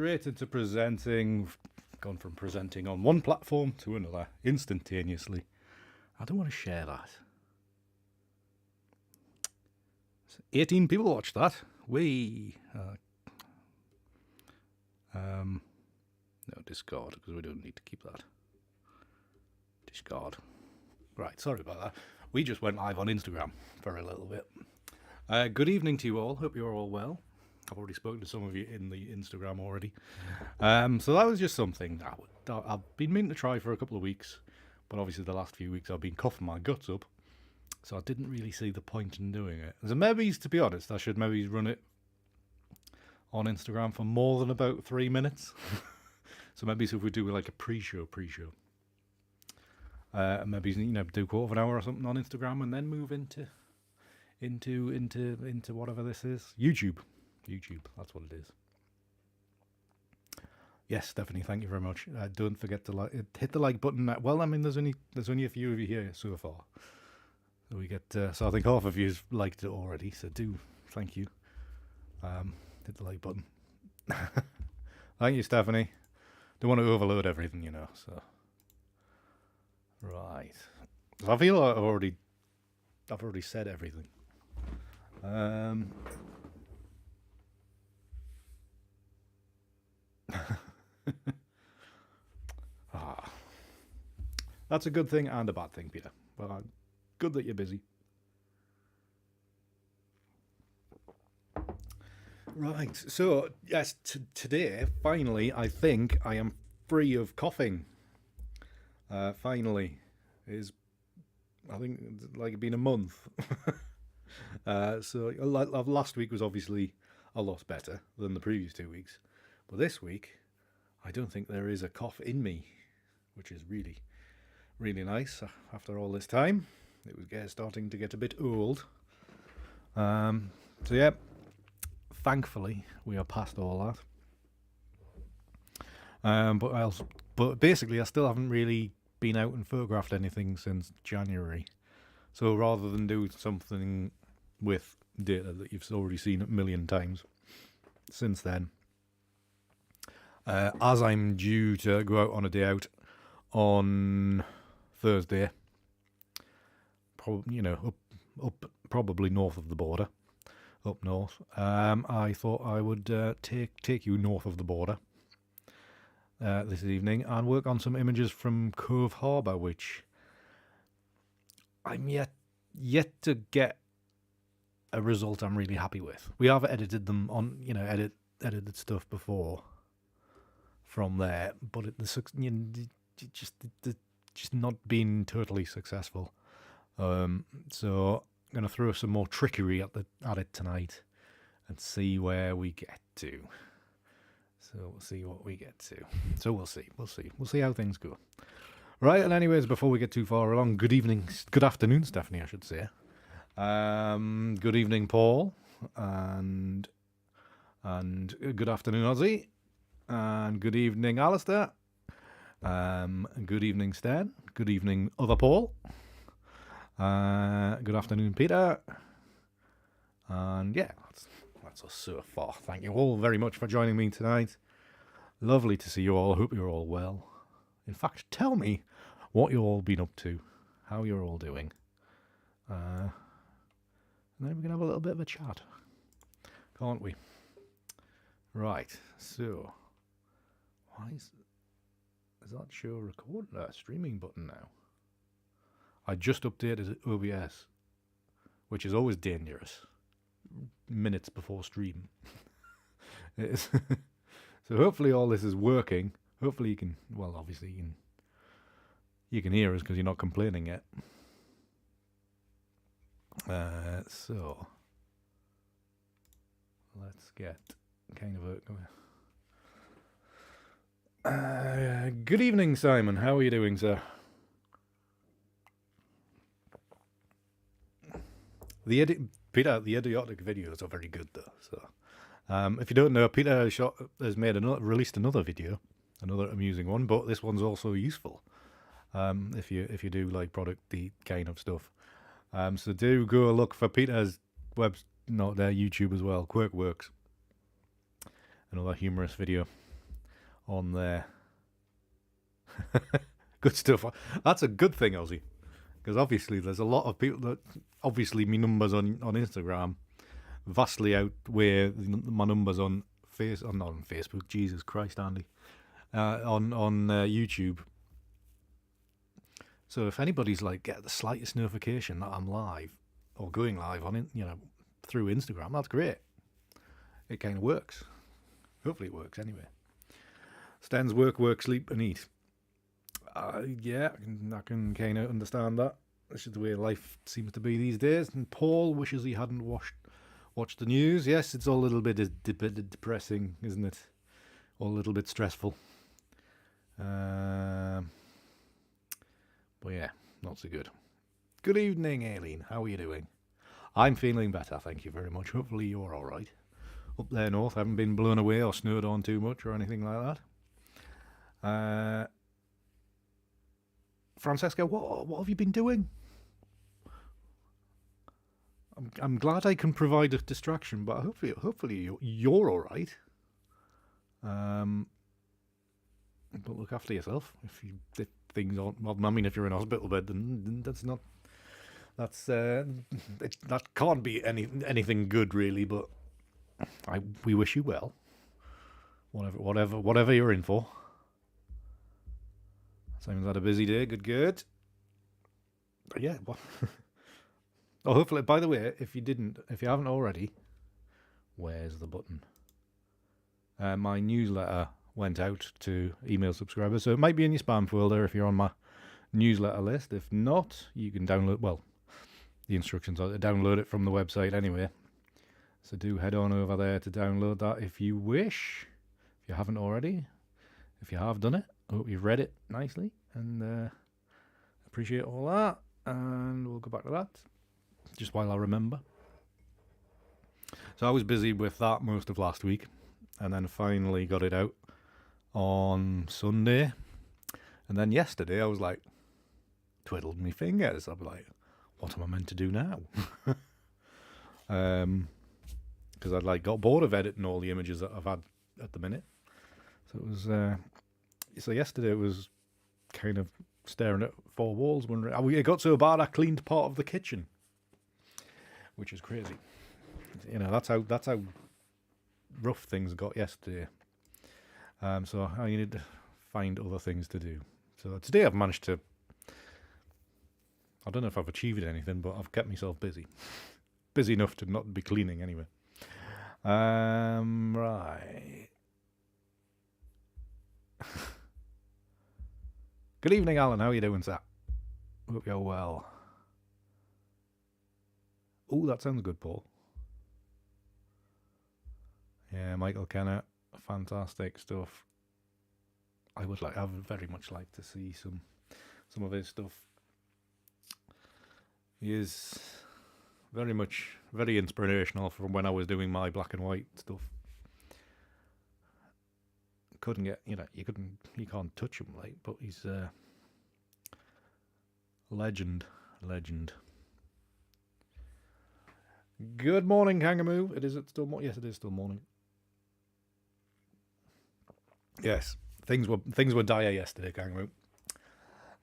straight into presenting. Gone from presenting on one platform to another instantaneously. I don't want to share that. 18 people watched that. No, discard, because we don't need to keep that. Discard. Right, sorry about that. We just went live on Instagram for a little bit. Good evening to you all. Hope you're all well. I've already spoken to some of you in the Instagram already. So that was just something that I've been meaning to try for a couple of weeks, but obviously the last few weeks I've been coughing my guts up, so I didn't really see the point in doing it. So maybe, to be honest, I should maybe run it on Instagram for more than about 3 minutes. So maybe if we do like a pre-show, maybe do quarter of an hour or something on Instagram, and then move into whatever this is. YouTube, that's what it is. Yes, Stephanie, thank you very much. Don't forget to hit the like button. Well, I mean, there's only a few of you here so far, so we get. So I think half of you've liked it already. So do thank you. Hit the like button. Thank you, Stephanie. Don't want to overload everything, So right. So I feel like I've already said everything. That's a good thing and a bad thing, Peter. Well, good that you're busy. Right, so yes, today, finally, I think I am free of coughing. Finally, I think it's like been a month. So last week was obviously a lot better than the previous 2 weeks, but this week, I don't think there is a cough in me, which is really, really nice. After all this time, it was starting to get a bit old. So yeah. Thankfully, we are past all that. But basically, I still haven't really been out and photographed anything since January. So rather than do something with data that you've already seen a million times since then, as I'm due to go out on a day out on Thursday, probably north of the border. Up north, I thought I would take you north of the border this evening and work on some images from Cove Harbour, which I'm yet to get a result I'm really happy with. We have edited them on, edited stuff before from there, but it's just not been totally successful. So I'm going to throw some more trickery at it tonight and see where we get to. So we'll see what we get to. So we'll see how things go. Right, and anyways, before we get too far along, good afternoon, Stephanie, I should say. Good evening, Paul, and good afternoon, Ozzy, and good evening, Alistair. Good evening, Stan. Good evening, other Paul. Good afternoon, Peter. And yeah, that's us so far. Thank you all very much for joining me tonight. Lovely to see you all. Hope you're all well. In fact, tell me what you've all been up to, how you're all doing. And then we can have a little bit of a chat, can't we? Right, so why is that show record streaming button now? I just updated OBS, which is always dangerous. Minutes before stream. So hopefully all this is working. Hopefully you can, well, obviously you can hear us because you're not complaining yet. So let's get kind of a good evening, Simon. How are you doing, sir? The idiotic videos are very good, though. So, if you don't know, Peter has released another video, another amusing one, but this one's also useful. If you do like the kind of stuff, so do go look for Peter's YouTube as well. Quirk Works, another humorous video. on there. Good stuff. That's a good thing, Ozzy, because obviously there's a lot of people that obviously my numbers on Instagram vastly outweigh my numbers on not on Facebook. Jesus Christ, Andy, on YouTube. So if anybody's like get the slightest notification that I'm live or going live on it, through Instagram, that's great. It kind of works. Hopefully it works anyway. Stan's work, sleep, and eat. Yeah, I can kind of understand that. This is the way life seems to be these days. And Paul wishes he hadn't watched the news. Yes, it's all a little bit depressing, isn't it? All a little bit stressful. But yeah, not so good. Good evening, Aileen. How are you doing? I'm feeling better, thank you very much. Hopefully you're all right. Up there north, haven't been blown away or snowed on too much or anything like that. Francesca, what have you been doing? I'm glad I can provide a distraction, but hopefully you're all right. But look after yourself. If things aren't, well, I mean, if you're in a hospital bed, then that can't be anything good really. But we wish you well. Whatever you're in for. Simon's had a busy day. Good. But yeah. Well, oh, hopefully. By the way, if you haven't already, where's the button? My newsletter went out to email subscribers, so it might be in your spam folder if you're on my newsletter list. If not, you can download. Well, the instructions are to download it from the website anyway. So do head on over there to download that if you wish. If you haven't already, if you have done it, I hope you've read it nicely and appreciate all that. And we'll go back to that just while I remember. So I was busy with that most of last week, and then finally got it out on Sunday. And then yesterday I was like, twiddled my fingers. I was like, what am I meant to do now? Because I'd got bored of editing all the images that I've had at the minute. So it was so yesterday it was kind of staring at four walls, wondering. It got so bad I cleaned part of the kitchen, which is crazy. That's how rough things got yesterday. So I needed to find other things to do. So today I've managed to. I don't know if I've achieved anything, but I've kept myself busy. Busy enough to not be cleaning anyway. Right. Good evening, Alan. How are you doing, sir? Hope you're well. Oh, that sounds good, Paul. Yeah, Michael Kennett, fantastic stuff. I would very much like to see some of his stuff. He is very inspirational from when I was doing my black and white stuff. Couldn't get, you can't touch him, but he's legend. Good morning, Kangaroo. Is it still morning? Yes, it is still morning. Yes, things were dire yesterday, Kangaroo.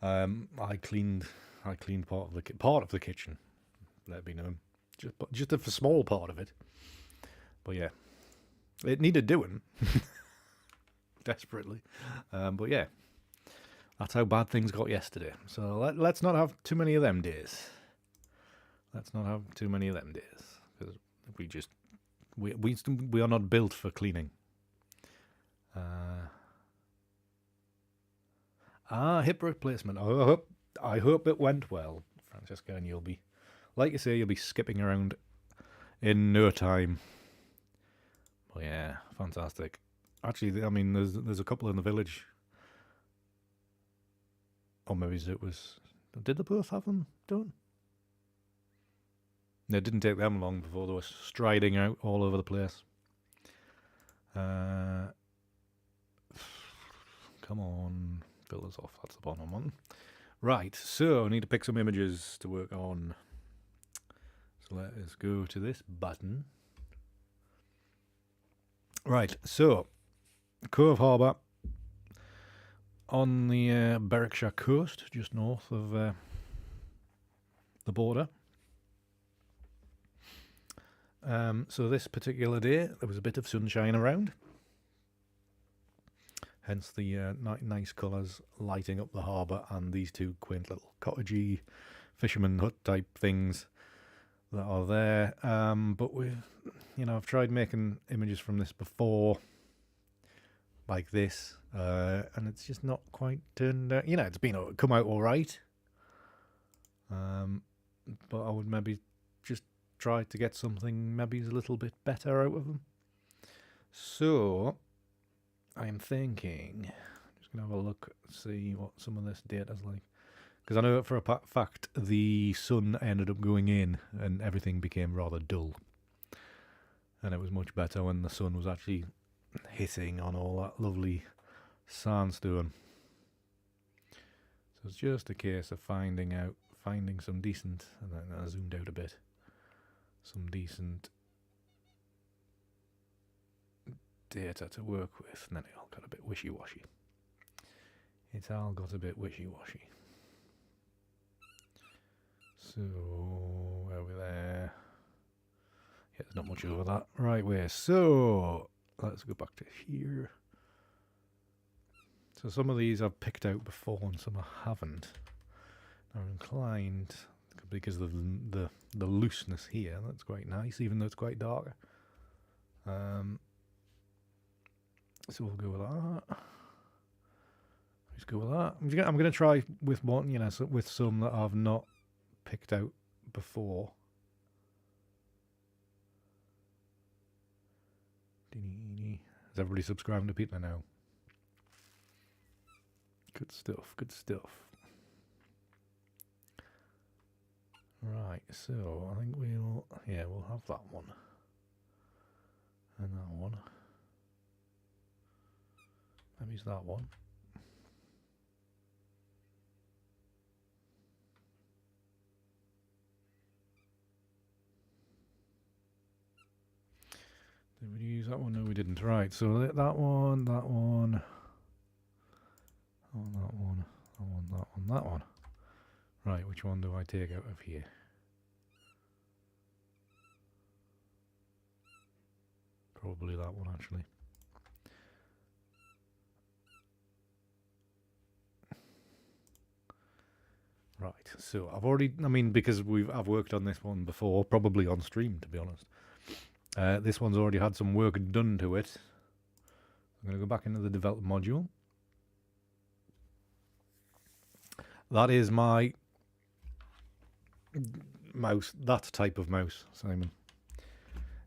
I cleaned part of the kitchen. Let it be known, just a small part of it. But yeah, it needed doing desperately. But yeah, that's how bad things got yesterday. So let's not have too many of them days. Because we are not built for cleaning. Hip replacement. I hope it went well, Francesca, and you'll be, like you say, you'll be skipping around in no time. But yeah, fantastic. Actually, I mean, there's a couple in the village. Or maybe it was. Did they both have them done? It didn't take them long before they were striding out all over the place. Come on, fill us off. That's the bottom one. Right, so I need to pick some images to work on. So let us go to this button. Right, so Cove Harbour, on the Berwickshire coast, just north of the border. So this particular day, there was a bit of sunshine around. Hence the nice colours lighting up the harbour and these two quaint little cottagey fisherman hut type things that are there. But I've tried making images from this before, like this, and it's just not quite turned out. It's come out all right. But I would maybe just try to get something maybe a little bit better out of them. So I'm thinking, just going to have a look, see what some of this data's like. Because I know for a fact the sun ended up going in and everything became rather dull. And it was much better when the sun was actually hitting on all that lovely sandstone. So it's just a case of finding some decent, and then I zoomed out a bit, some decent data to work with, and then it all got a bit wishy-washy. It's all got a bit wishy-washy. So, over there. Yeah, there's not much over that right way. So, let's go back to here. So some of these I've picked out before and some I haven't. I'm inclined, because of the looseness here, that's quite nice, even though it's quite darker. So we'll go with that. Let's go with that. I'm going to try with one, with some that I've not picked out before. Is everybody subscribing to Peter now? Good stuff, good stuff. Right, so I think we'll have that one. And that one. Maybe it's that one. Did we use that one? No, we didn't. Right, so that one, that one. Oh, that one, that one, that one, that one. Right, which one do I take out of here? Probably that one, actually. Right, so I've already, because I've worked on this one before, probably on stream, to be honest. This one's already had some work done to it. I'm going to go back into the develop module. That is my mouse, that type of mouse, Simon.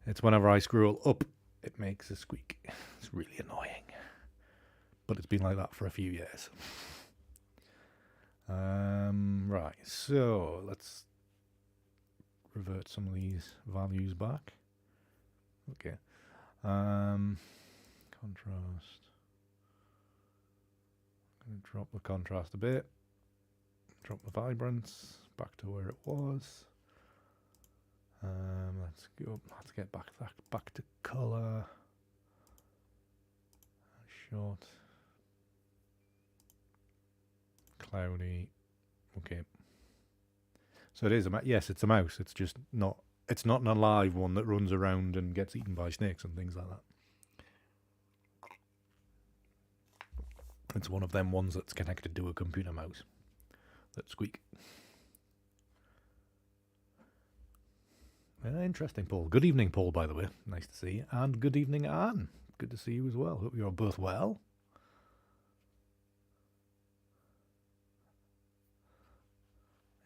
It's whenever I scroll up, it makes a squeak. It's really annoying. But it's been like that for a few years. Right, so let's revert some of these values back. Okay. Contrast. I'm going to drop the contrast a bit. Drop the vibrance back to where it was. Let's go. Let's get back to color. Short. Cloudy. Okay. So it is yes, it's a mouse. It's just not. It's not an alive one that runs around and gets eaten by snakes and things like that. It's one of them ones that's connected to a computer mouse that squeak. Interesting, Paul. Good evening, Paul, by the way. Nice to see you. And good evening, Anne. Good to see you as well. Hope you're both well.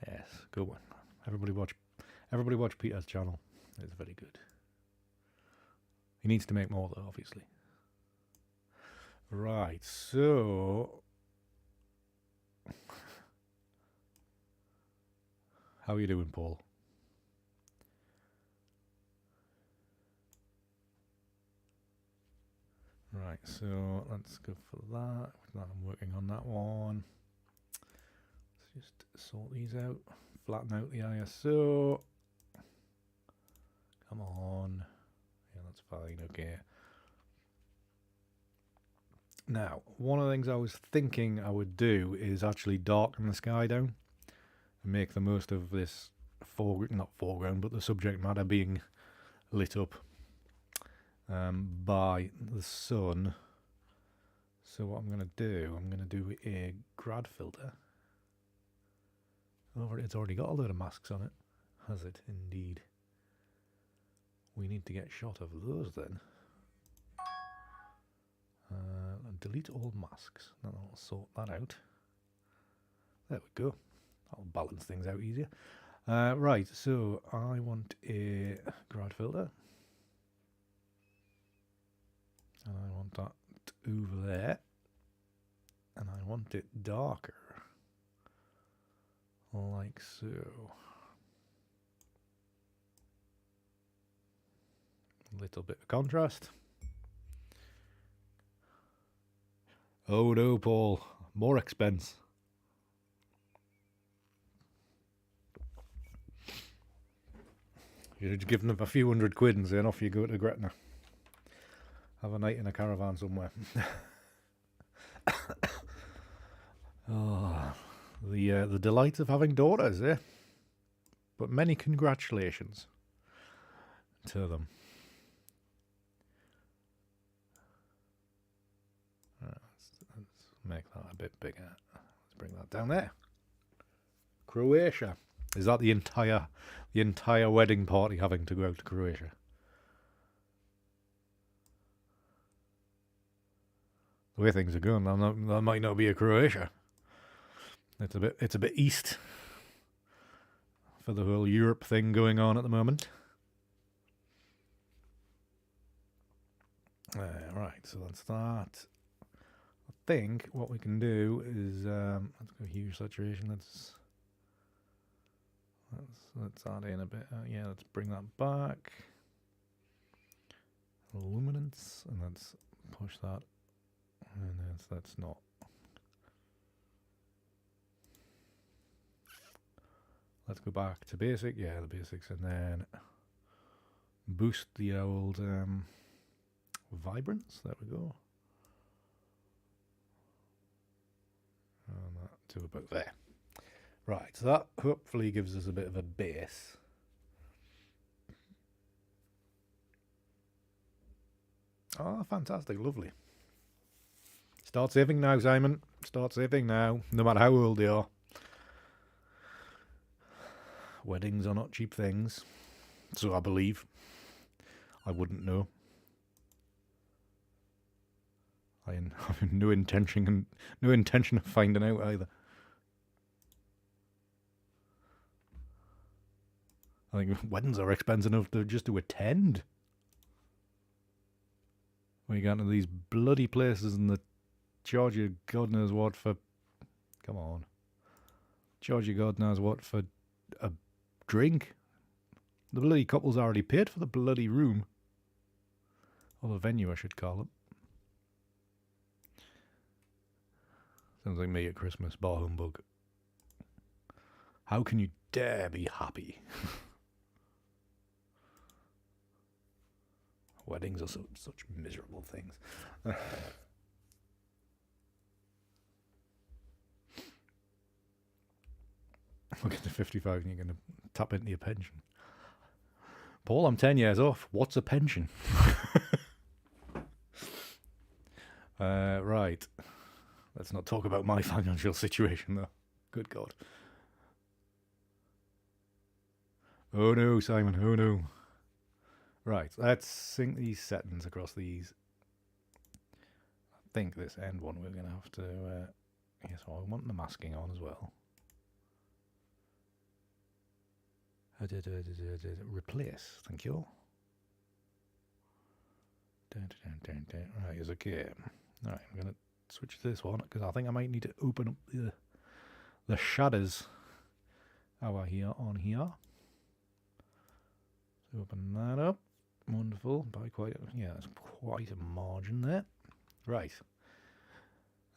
Yes, good one. Everybody watch Peter's channel. It's very good. He needs to make more, though, obviously. Right, so how are you doing, Paul? Right, so let's go for that. I'm working on that one. Let's just sort these out. Flatten out the ISO. Come on. Yeah, that's fine. Okay. Now, one of the things I was thinking I would do is actually darken the sky down and make the most of this not foreground, but the subject matter being lit up by the sun. So what I'm going to do a grad filter. It's already got a load of masks on it. Has it indeed? We need to get a shot of those then. Delete all masks. Then I'll sort that out. There we go. That'll balance things out easier. Right, so I want a grad filter. And I want that over there. And I want it darker. Like so. A little bit of contrast. Oh no, Paul. More expense. You'd give them a few £100 and then off you go to Gretna. Have a night in a caravan somewhere. Oh, the delight of having daughters, eh? But many congratulations to them. Let's make that a bit bigger. Let's bring that down there. Croatia. Is that the entire wedding party having to go out to Croatia? The way things are going, that might not be a Croatia. It's a bit east for the whole Europe thing going on at the moment. Right, so that's that. I think what we can do is let's go hue saturation. Let's add in a bit. Yeah, let's bring that back. Luminance, and let's push that. And that's not. Let's go back to basic. Yeah, the basics, and then boost the old vibrance. There we go. And that to about there. Right, so that hopefully gives us a bit of a base. Oh, fantastic, lovely. Start saving now, Simon. Start saving now, no matter how old they are. Weddings are not cheap things, so I believe. I wouldn't know. I have no intention of finding out either. I think weddings are expensive enough just to attend. When you go into these bloody places and they charge you God knows what for... Come on. Charge you God knows what for a drink. The bloody couple's already paid for the bloody room. Or the venue, I should call it. Sounds like me at Christmas, bar humbug. How can you dare be happy? Weddings are such miserable things. We'll get to 55 and you're going to tap into your pension. Paul, I'm 10 years off. What's a pension? Right. Let's not talk about my financial situation, though. Good God. Oh no, Simon. Oh no. Right, let's sync these settings across these. I think this end one we're going to have to... yes, I want the masking on as well. Replace, thank you. Right, is okay. Alright, I'm going to switch to this one because I think I might need to open up the shaders over here on here. So open that up. Wonderful. By quite, yeah, that's quite a margin there. Right.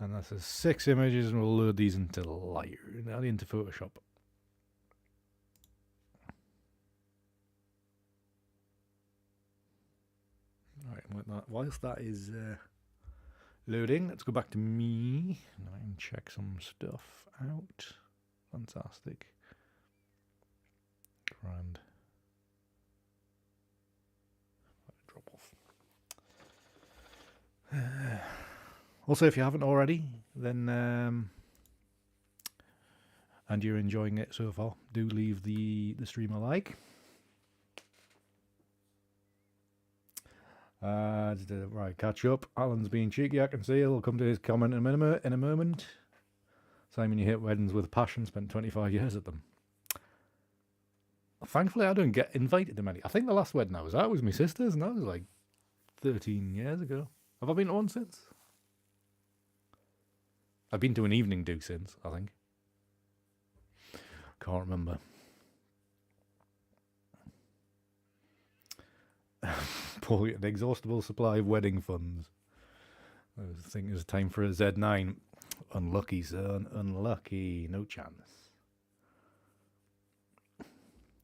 And that says 6 images, and we'll load these into Lightroom, into Photoshop. Right, whilst that is Loading. Let's go back to me and check some stuff out. Fantastic. Grand. Drop off. Also, if you haven't already, then and you're enjoying it so far, do leave the stream a like. Right, catch up. Alan's being cheeky, I can see. I'll come to his comment in a moment. Simon, you hit weddings with passion, spent 25 years at them. Thankfully, I don't get invited to many. I think the last wedding I was at was my sister's, and that was like 13 years ago. Have I been to one since? I've been to an evening do since, I think. Can't remember. Paul, an exhaustible supply of wedding funds. I think it was time for a Z9. Unlucky, son. Unlucky. No chance.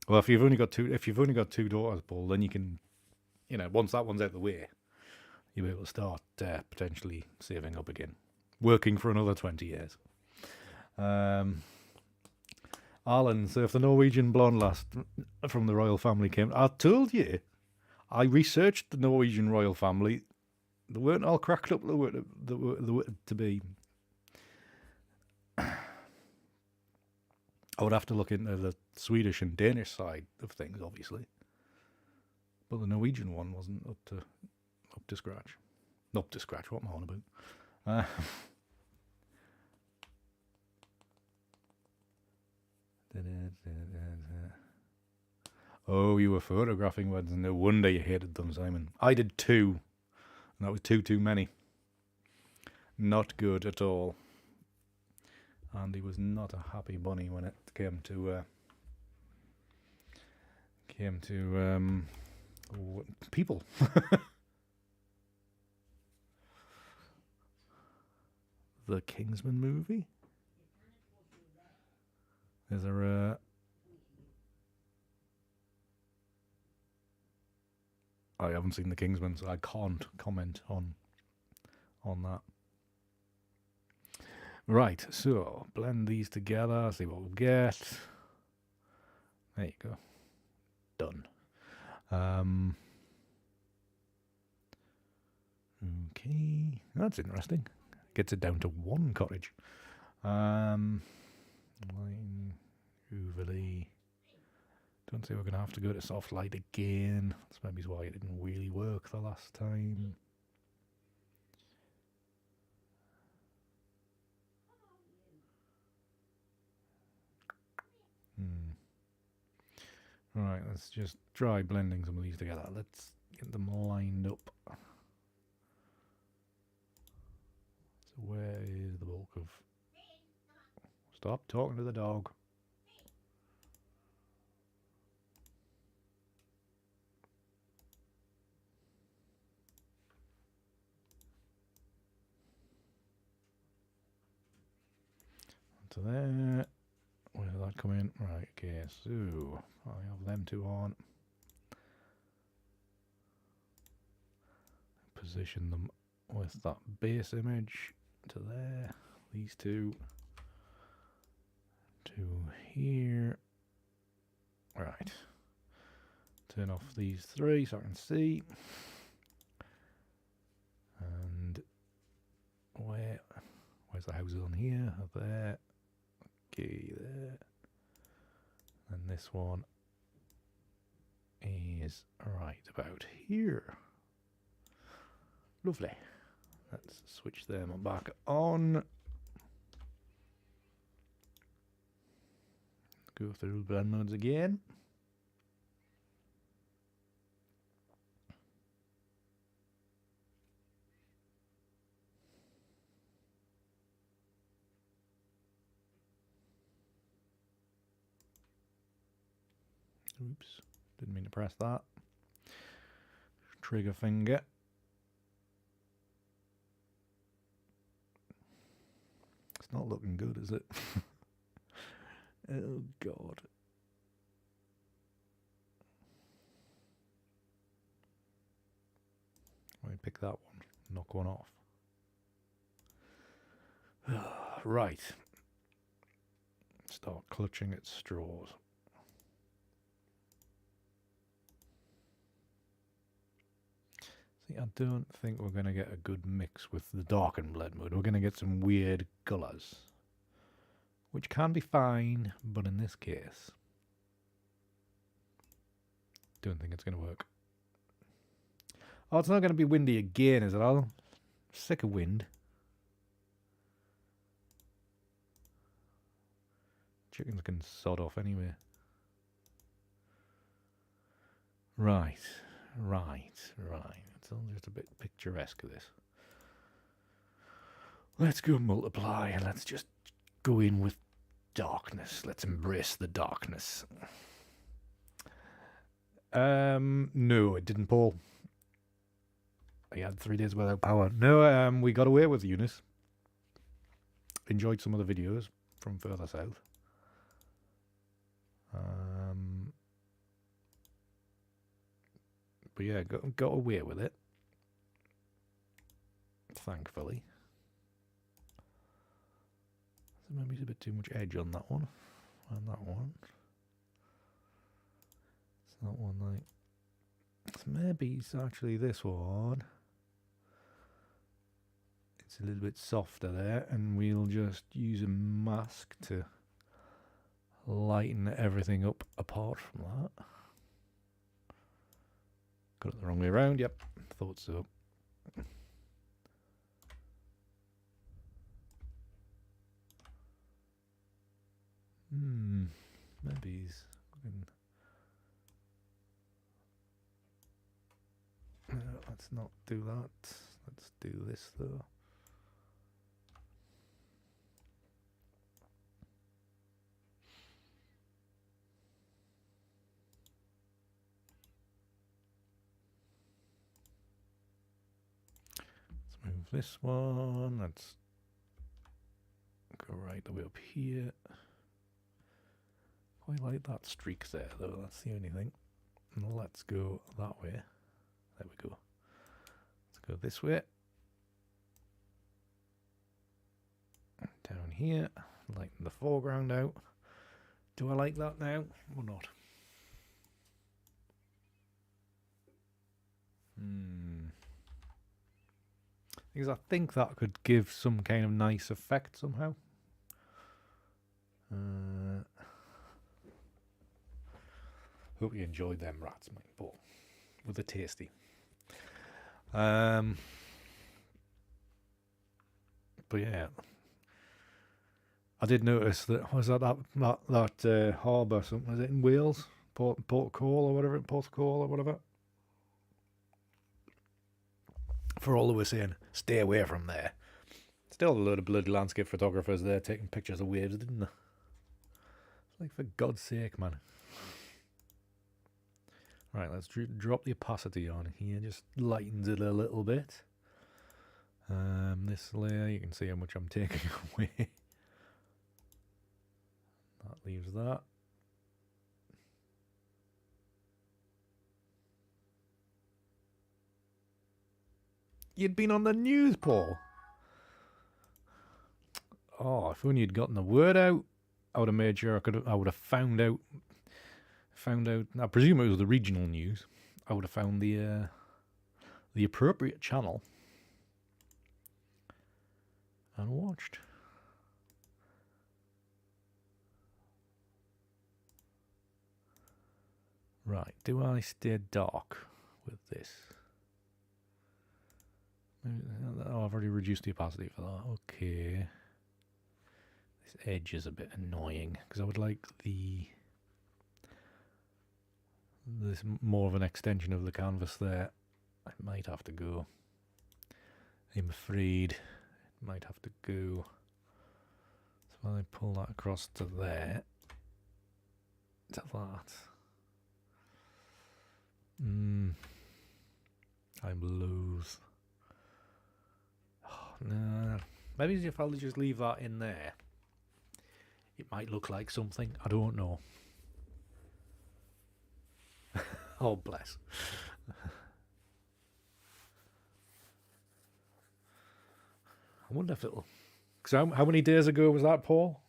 Well, if you've only got two daughters, Paul, then you can, once that one's out of the way, you'll be able to start potentially saving up again, working for another 20 years. Alan, so if the Norwegian blonde lass from the royal family came, I told you, I researched the Norwegian royal family. They weren't all cracked up they were to be. I would have to look into the Swedish and Danish side of things, obviously. But the Norwegian one wasn't up to scratch. Not up to scratch, what am I on about? Oh, you were photographing weddings. No wonder you hated them, Simon. I did 2. And that was too many. Not good at all. Andy was not a happy bunny when it came to people. The Kingsman movie? Is there a... I haven't seen The Kingsman, so I can't comment on that. Right, so blend these together, see what we'll get. There you go. Done. Okay, that's interesting. Gets it down to 1 cottage. Line overlay. Don't say we're going to have to go to soft light again. That's maybe why it didn't really work the last time. Right, let's just try blending some of these together. Let's get them lined up. So where is the bulk of... Stop talking to the dog. To there. Where did that come in? Right, okay, so I have them 2 on. Position them with that base image to there. These 2 to here. Right. Turn off these 3 so I can see. And where's the houses on here? Up there. Okay, there. And this one is right about here. Lovely. Let's switch them back on. Go through the blend modes again. Oops, didn't mean to press that. Trigger finger. It's not looking good, is it? Oh, God. Let me pick that one. Knock one off. Right. Start clutching at straws. See, I don't think we're going to get a good mix with the darkened blend mode. We're going to get some weird colours, which can be fine, but in this case, don't think it's going to work. Oh, it's not going to be windy again, is it? I'm sick of wind. Chickens can sod off anyway. Right. It's all just a bit picturesque, this. Let's go multiply and let's just go in with darkness. Let's embrace the darkness. No, it didn't, Paul. I had 3 days without power. No, we got away with Eunice. Enjoyed some of the videos from further south. But yeah, got away with it. Thankfully. So maybe it's a bit too much edge on that one. And that one. It's that one like... So maybe it's actually this one. It's a little bit softer there, and we'll just use a mask to lighten everything up apart from that. Got it the wrong way around, yep, thought so. Maybe he's... No, let's not do that. Let's do this though. Let's move this one. Let's go right the way up here. Quite like that streak there though, that's the only thing. And let's go that way. There we go. Let's go this way. Down here, lighten the foreground out. Do I like that now or not? Because I think that could give some kind of nice effect somehow. Hope you enjoyed them rats, mate. But with a tasty. But yeah, I did notice that that harbour, something was it in Wales, Port Call or whatever, For all that we're saying, stay away from there. Still a load of bloody landscape photographers there taking pictures of waves, didn't they? It's like, for God's sake, man. Right, let's drop the opacity on here, just lightens it a little bit. This layer, you can see how much I'm taking away. That leaves that. You'd been on the news, Paul. Oh, if only you'd gotten the word out, I would have made sure I would have found out. I presume it was the regional news. I would have found the appropriate channel and watched. Right, do I stay dark with this? Oh, I've already reduced the opacity for that. Okay. This edge is a bit annoying because I would like this more of an extension of the canvas there. I might have to go. I'm afraid it might have to go. So I pull that across to there. To that. I'm loath. Oh, no. Maybe if I'll just leave that in there, it might look like something. I don't know. Oh, bless. I wonder if it'll So how many days ago was that, Paul?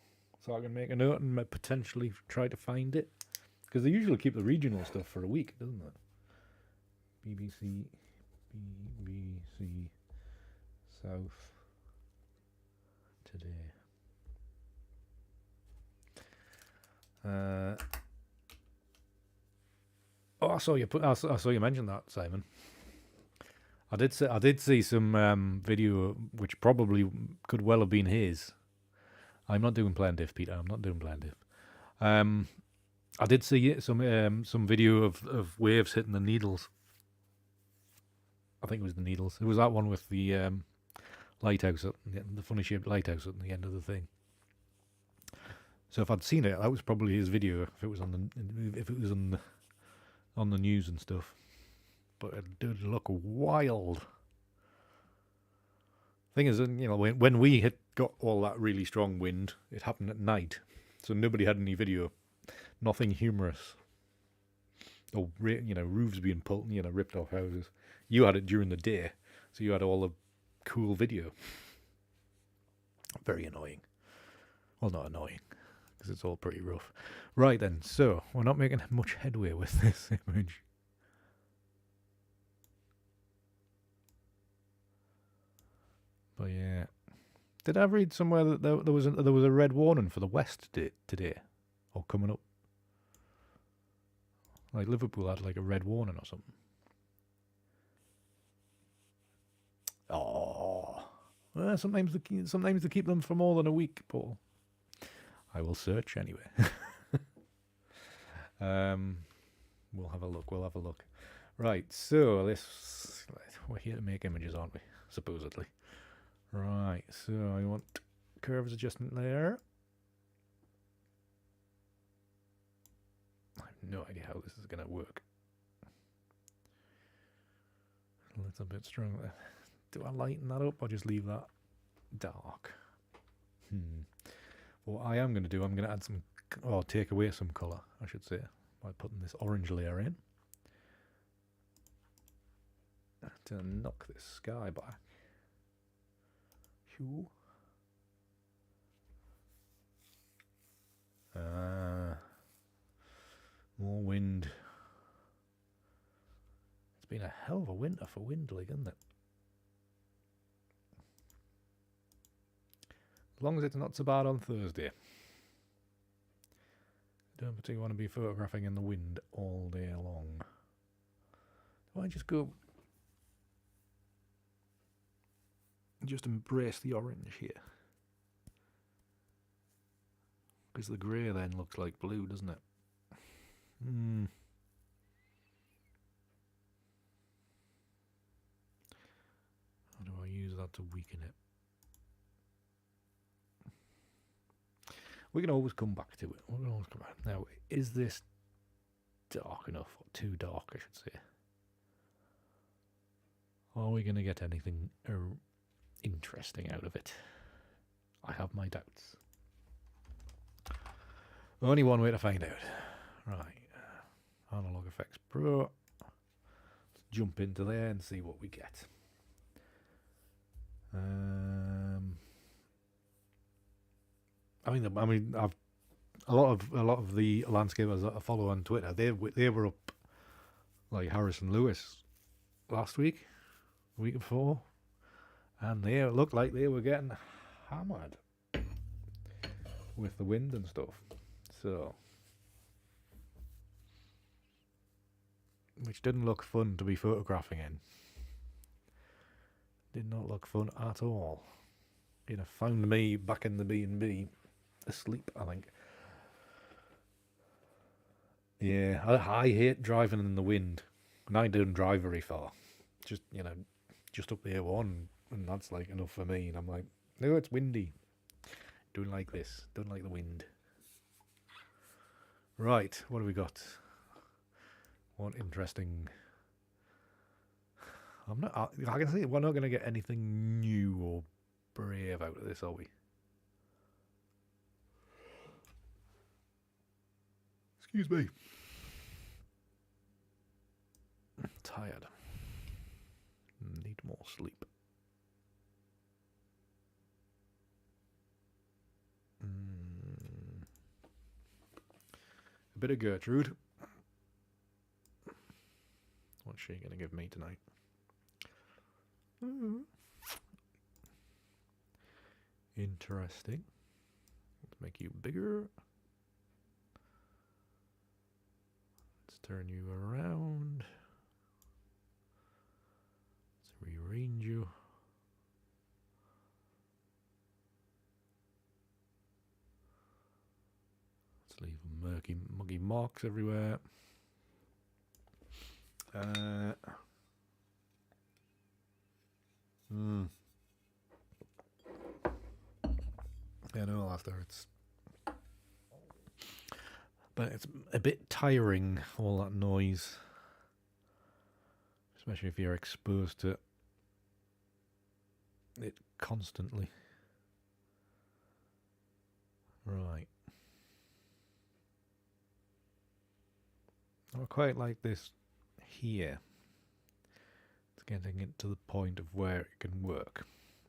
So I can make a note and potentially try to find it. Because they usually keep the regional stuff for a week, doesn't it? BBC South today. I saw you mention that, Simon. I did see some video which probably could well have been his. I'm not doing plan diff, Peter. I'm not doing plan diff. I did see some video of waves hitting the Needles. I think it was the Needles. It was that one with the lighthouse, the funny shaped lighthouse at the end of the thing. So if I'd seen it, that was probably his video. If it was on the news and stuff, but it did look wild. Thing is, when we got all that really strong wind, it happened at night, so nobody had any video. Nothing humorous. Or roofs being pulled, ripped off houses. You had it during the day, so you had all the cool video. Very annoying. Well, not annoying, because it's all pretty rough. Right then, so we're not making much headway with this image. But yeah, did I read somewhere that there was a red warning for the west today, or coming up? Like Liverpool had like a red warning or something. Oh, well, sometimes they keep them for more than a week, Paul. I will search anyway. We'll have a look. Right, so we're here to make images, aren't we? Supposedly. Right, so I want curves adjustment there. I have no idea how this is going to work. A little bit stronger. Do I lighten that up or just leave that dark? What I am going to do, I'm going to add some, or take away some colour, I should say, by putting this orange layer in. To knock this sky back. More wind. It's been a hell of a winter for Windley, isn't it? As long as it's not so bad on Thursday. Don't particularly want to be photographing in the wind all day long. Do I just go... just embrace the orange here? Because the grey then looks like blue, doesn't it? How do I use that to weaken it? We can always come back to it. Now, is this dark enough? Or too dark, I should say. Are we going to get anything interesting out of it? I have my doubts. Only one way to find out. Right. Analog Effects Pro. Let's jump into there and see what we get. I've a lot of the landscapers that I follow on Twitter. They were up like Harrison Lewis last week, the week before, and they looked like they were getting hammered with the wind and stuff. So, which didn't look fun to be photographing in. Did not look fun at all. You'd have found me back in the B&B asleep, I think. Yeah, I hate driving in the wind, and I don't drive very far. Just up the A1, and that's like enough for me. And I'm like, no, it's windy. Don't like this. Don't like the wind. Right, what have we got? What interesting... I can see we're not going to get anything new or brave out of this, are we? Excuse me. I'm tired. Need more sleep. A bit of Gertrude. What's she going to give me tonight? Interesting. Let's make you bigger. Let's turn you around. Let's rearrange you. Let's leave murky, muggy marks everywhere. Yeah, no, after but it's a bit tiring, all that noise, especially if you're exposed to it constantly. Right. I quite like this here. It's getting it to the point of where it can work.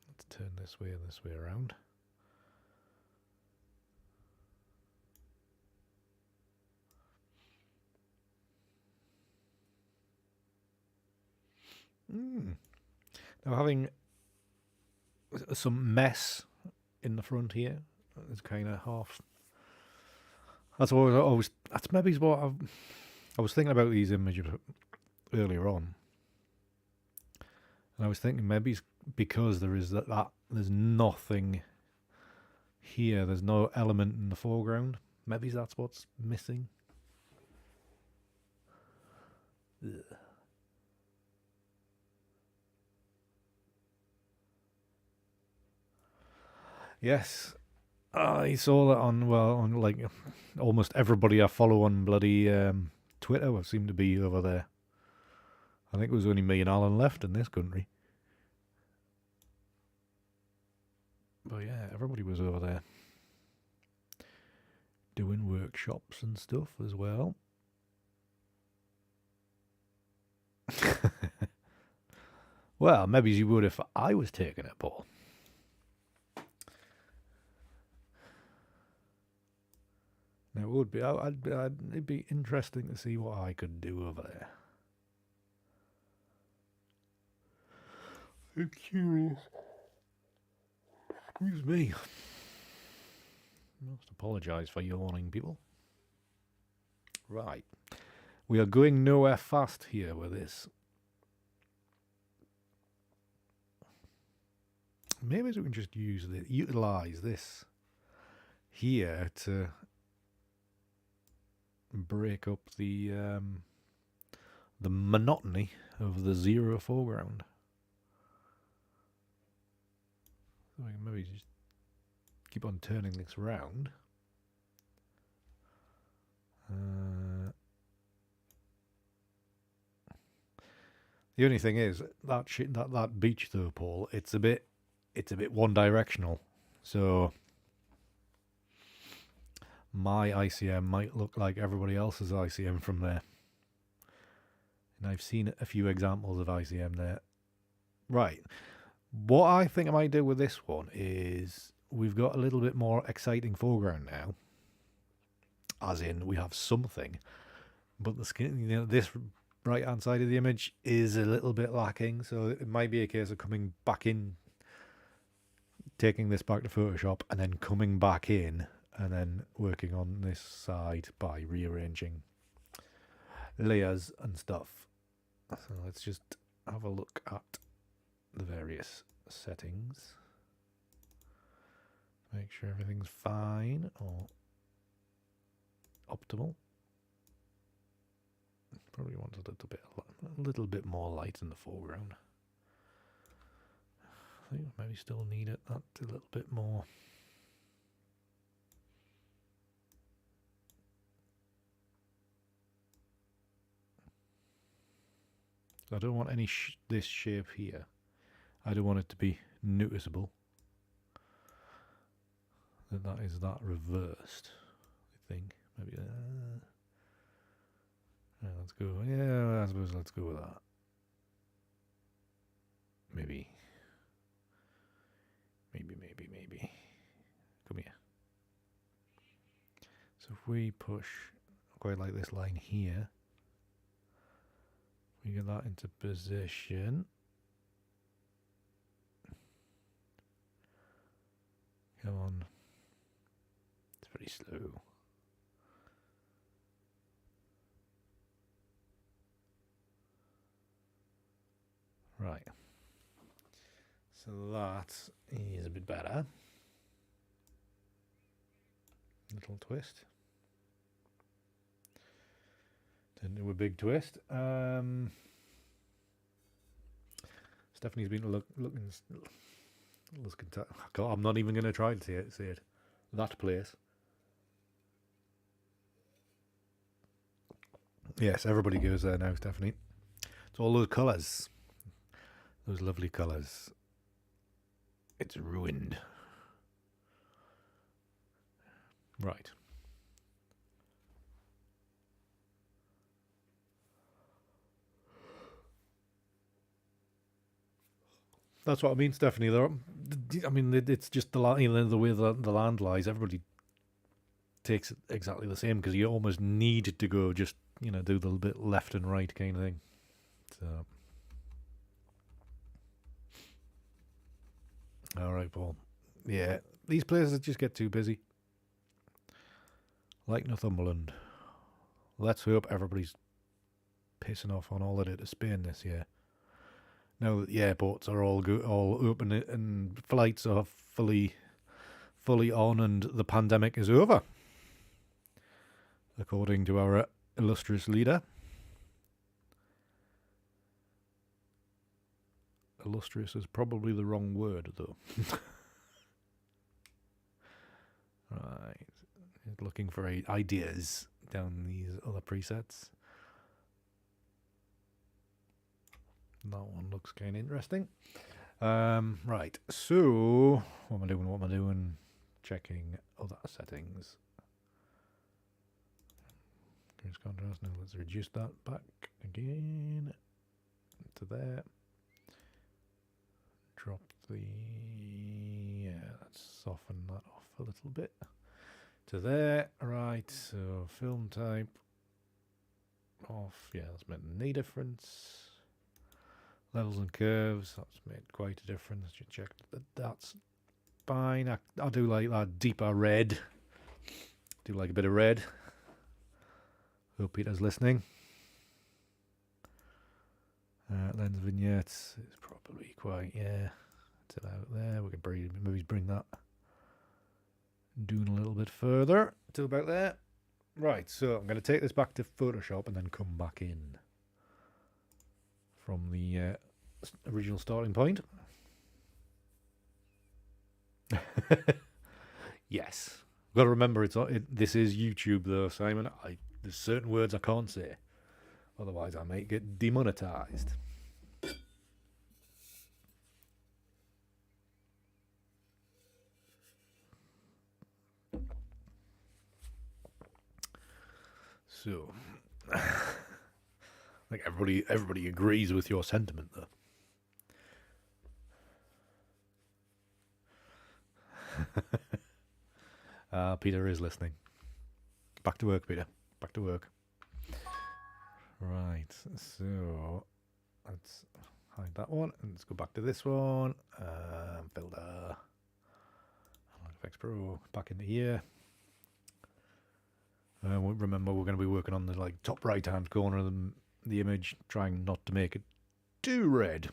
Let's turn this way and this way around. Now having some mess in the front here is kind of half. That's always. That's maybe what I was thinking about these images earlier on, and I was thinking maybe it's because there is that there's nothing here. There's no element in the foreground. Maybe that's what's missing. Ugh. Yes, I saw that on like almost everybody I follow on bloody Twitter seemed to be over there. I think it was only me and Alan left in this country. But yeah, everybody was over there doing workshops and stuff as well. Well, maybe you would if I was taking it, Paul. Now, it would be. It'd be interesting to see what I could do over there. I'm curious. Excuse me. I must apologise for yawning, people. Right. We are going nowhere fast here with this. Maybe we can just utilise this here to break up the monotony of the zero foreground. So we can maybe just keep on turning this round. The only thing is that beach though, Paul, it's a bit one directional. So my ICM might look like everybody else's ICM from there. And I've seen a few examples of ICM there. Right. What I think I might do with this one is we've got a little bit more exciting foreground now. As in, we have something. But the skin, this right hand side of the image is a little bit lacking. So it might be a case of coming back in, taking this back to Photoshop, and then coming back in and then working on this side by rearranging layers and stuff. So let's just have a look at the various settings. Make sure everything's fine or optimal. Probably want a little bit more light in the foreground. I think maybe still need that a little bit more. I don't want any this shape here. I don't want it to be noticeable. That is that reversed. I think maybe. Yeah, let's go. Yeah, I suppose let's go with that. Maybe. Come here. So if we push quite like this line here. We get that into position. Come on. It's pretty slow. Right. So that is a bit better. Little twist. Didn't do a big twist. Stephanie's been looking. God, I'm not even going to try to see it. That place. Yes, everybody goes there now, Stephanie. It's all those colours. Those lovely colours. It's ruined. Right. That's what I mean, Stephanie. I mean, it's just the way the land lies. Everybody takes it exactly the same because you almost need to go just do the little bit left and right kind of thing. So, all right, Paul. Yeah, these places just get too busy. Like Northumberland. Let's hope everybody's pissing off on holiday to Spain this year. Now that the airports are all open and flights are fully on and the pandemic is over, according to our illustrious leader. Illustrious is probably the wrong word, though. Right. Looking for ideas down these other presets. That one looks kind of interesting. Right, so what am I doing? Checking other settings. Increase contrast. Now let's reduce that back again to there. Drop let's soften that off a little bit to there. Right, so film type off. Yeah, that's made no difference. Levels and curves, that's made quite a difference. You check that that's fine. I do like that deeper red. Do like a bit of red. Hope Peter's listening. Lens vignettes is probably quite, it's about there. We can maybe bring that down a little bit further to about there. Right, so I'm going to take this back to Photoshop and then come back in from the original starting point. Yes. Got to remember, this is YouTube though, Simon. There's certain words I can't say. Otherwise I might get demonetized. So, like everybody agrees with your sentiment though. Peter is listening. Back to work, Peter. Back to work. Right, so let's hide that one and let's go back to this one. Filter. Effects Pro. Back into here. Remember, we're going to be working on the top right hand corner of the image, trying not to make it too red.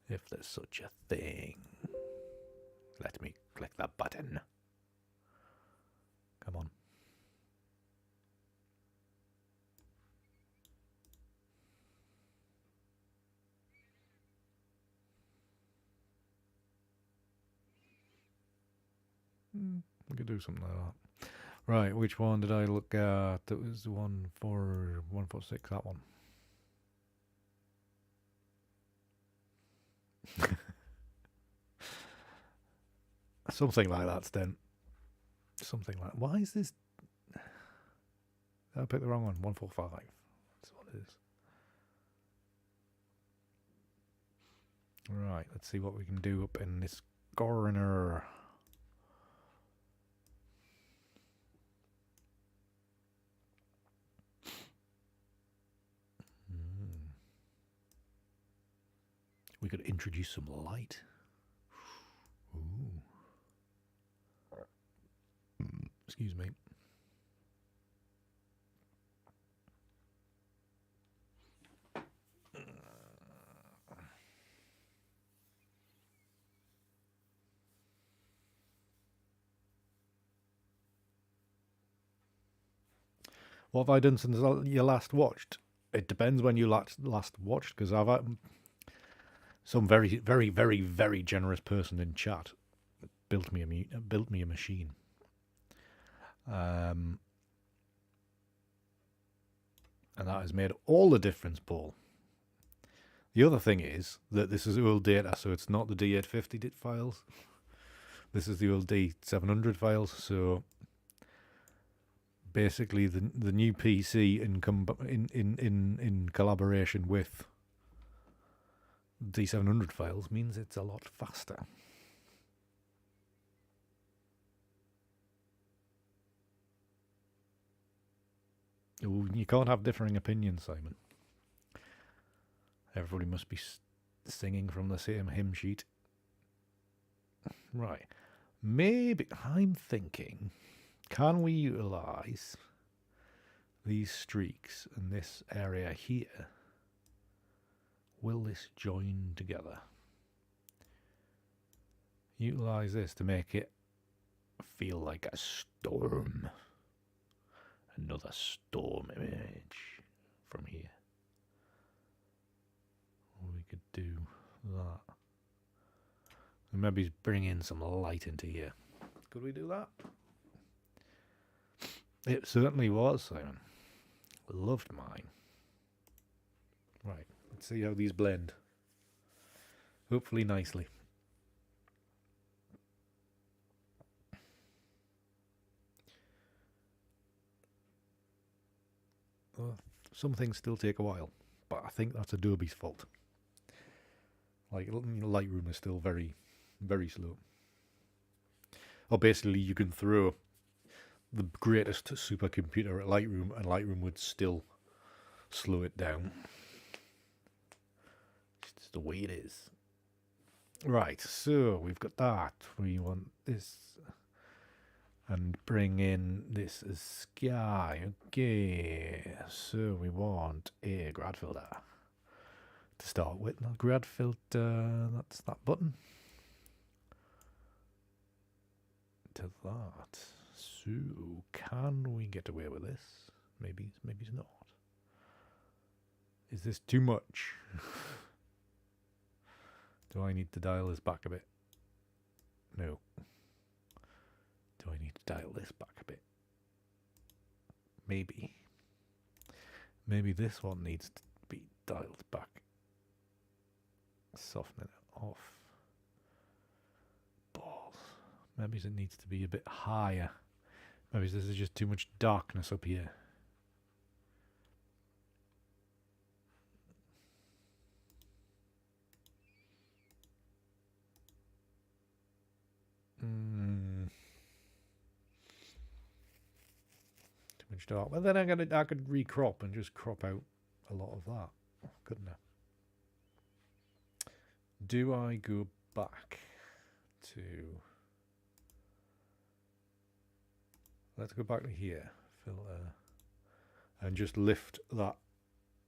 If there's such a thing. Let me click that button. Come on. We could do something like that. Right, which one did I look at? That was the one for 146, that one. Something like that, Sten. Something like... Why is this... I picked the wrong one. 145. That's what it is. Right, let's see what we can do up in this corner. We could introduce some light. Ooh. Excuse me. What have I done since you last watched? It depends when you last watched, because I've had some very, very, very, very generous person in chat built me a machine. And that has made all the difference, Paul. The other thing is that this is old data, so it's not the D850 files. This is the old D700 files, so basically the new PC in collaboration with D700 files means it's a lot faster. Ooh, you can't have differing opinions, Simon. Everybody must be singing from the same hymn sheet. Right. Maybe, I'm thinking, can we utilise these streaks in this area here? Will this join together? Utilise this to make it feel like a storm. Another storm image from here. We could do that. And maybe bring in some light into here. Could we do that? It certainly was, Simon. Loved mine. Right, let's see how these blend. Hopefully nicely. Some things still take a while, but I think that's Adobe's fault. Like, Lightroom is still very, very slow. Or basically, you can throw the greatest supercomputer at Lightroom, and Lightroom would still slow it down. It's just the way it is. Right, so we've got that. We want this. And bring in this as sky. Okay, so we want a grad filter to start with. Now, grad filter, that's that button. To that. So, can we get away with this? Maybe it's not. Is this too much? Do I need to dial this back a bit? No. Do I need to dial this back a bit? Maybe. Maybe this one needs to be dialed back. Soften it off. Balls. Maybe it needs to be a bit higher. Maybe this is just too much darkness up here. Dark. Well, then I could recrop and just crop out a lot of that, couldn't I? Do I go back to? Let's go back to here, filter, and just lift that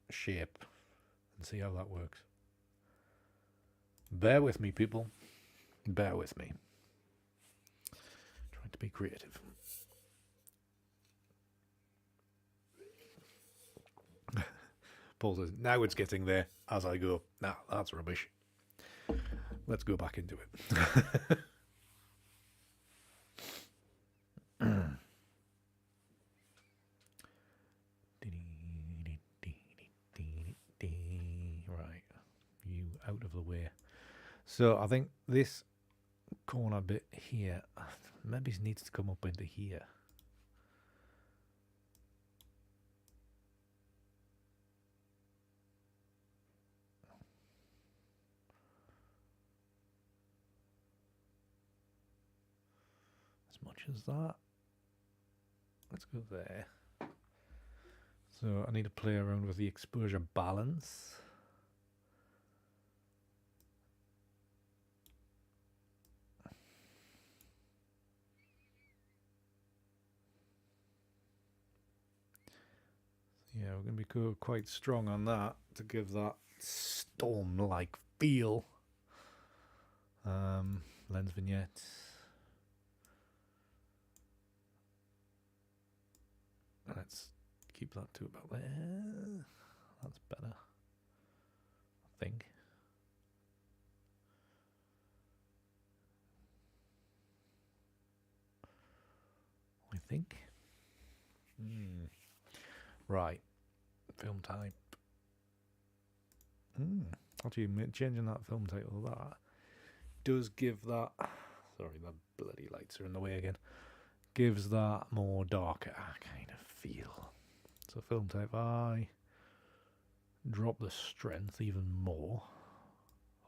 shape and see how that works. Bear with me, people. Bear with me. Trying to be creative. Paul says, now it's getting there as I go. Nah, that's rubbish. Let's go back into it. Right, you out of the way. So I think this corner bit here, maybe it needs to come up into here. Much as that. Let's go there. So I need to play around with the exposure balance. Yeah, we're going to be quite strong on that to give that storm-like feel. Lens vignette. Let's keep that to about there. That's better, I think. Right. Film type. Actually, changing that film title, that does give that. Sorry, the bloody lights are in the way again. Gives that more darker kind of feel. So, film type I. Drop the strength even more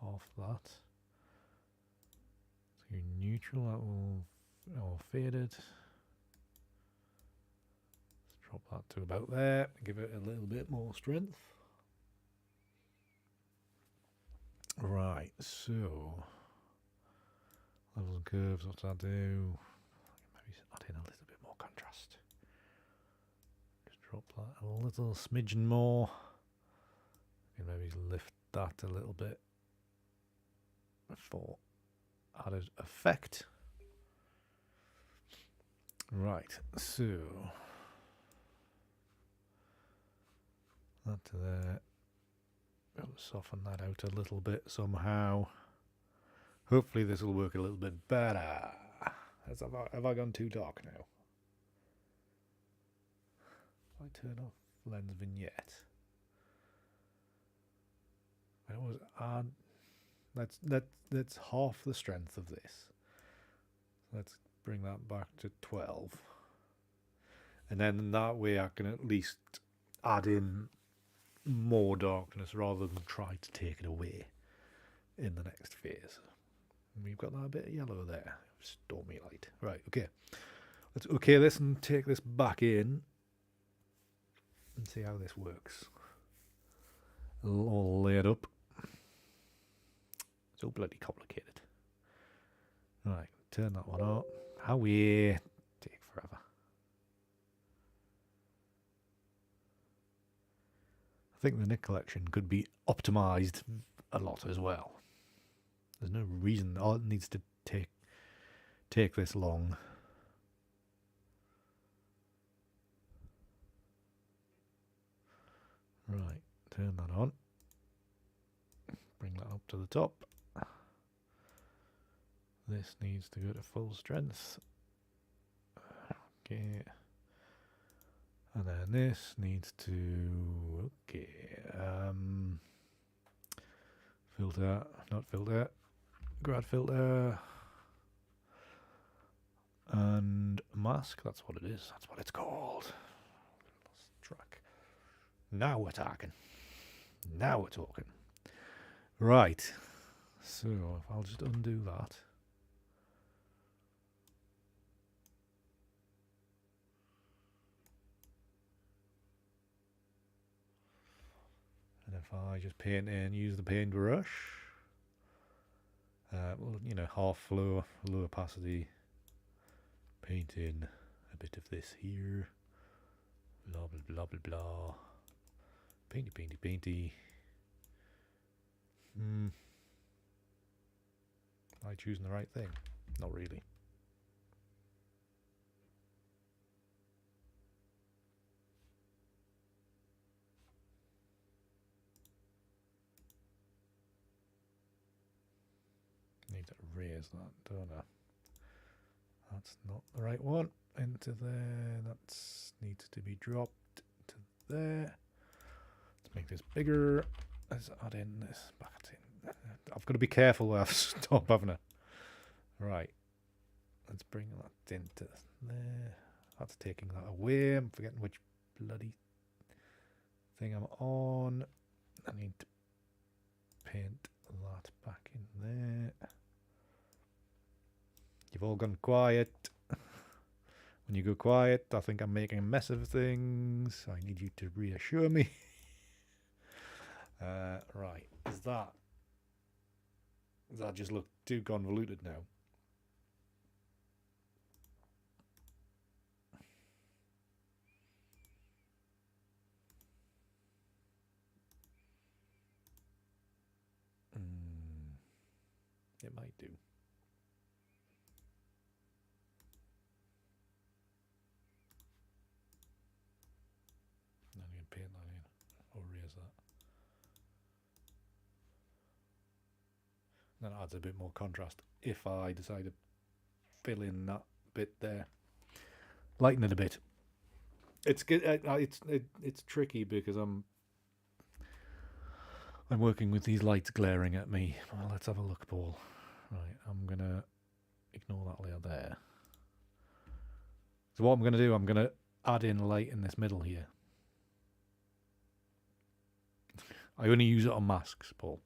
off that. So, you're neutral, that will. Or faded. Drop that to about there. Give it a little bit more strength. Right, so levels and curves, what do I do? Maybe add in a little bit more contrast. Just drop that a little smidgen more. And maybe lift that a little bit for added effect. Right, so that to there. I'll soften that out a little bit somehow. Hopefully this will work a little bit better. Have I gone too dark now? If I turn off lens vignette, I always add. That's half the strength of this. Let's bring that back to 12, and then that way I can at least add in more darkness rather than try to take it away in the next phase. And we've got that bit of yellow there. Stormy light. Right, okay. Let's okay this and take this back in and see how this works. All laid up. So bloody complicated. Right, turn that one up. How we take forever. I think the Nick collection could be optimized a lot as well. There's no reason all it needs to take this long. Right, turn that on. Bring that up to the top. This needs to go to full strength. Okay. And then this needs to, okay, filter, not filter, grad filter, and mask, that's what it is, that's what it's called. Let's track. Now we're talking. Now we're talking. Right, so if I'll just undo that. And if I just paint in, use the paintbrush, well, you know, half flow, low opacity, paint in a bit of this here, blah blah blah blah blah, painty painty painty. Am I choosing the right thing? Not really. Need to raise that, don't I? That's not the right one. Into there. That needs to be dropped to there. Let's make this bigger. Let's add in this back in. I've got to be careful where I stop, haven't I? Right. Let's bring that into there. That's taking that away. I'm forgetting which bloody thing I'm on. I need to paint that back in there. You've all gone quiet. When you go quiet, I think I'm making a mess of things. I need you to reassure me. Right, does that just look too convoluted now? It might do. Then you can paint that in, or raise that. Then it adds a bit more contrast if I decide to fill in that bit there. Lighten it a bit. It's good. It's tricky because I'm working with these lights glaring at me. Well, let's have a look, Paul. Right, I'm gonna ignore that layer there. So what I'm gonna do, I'm gonna add in light in this middle here. I only use it on masks, Paul.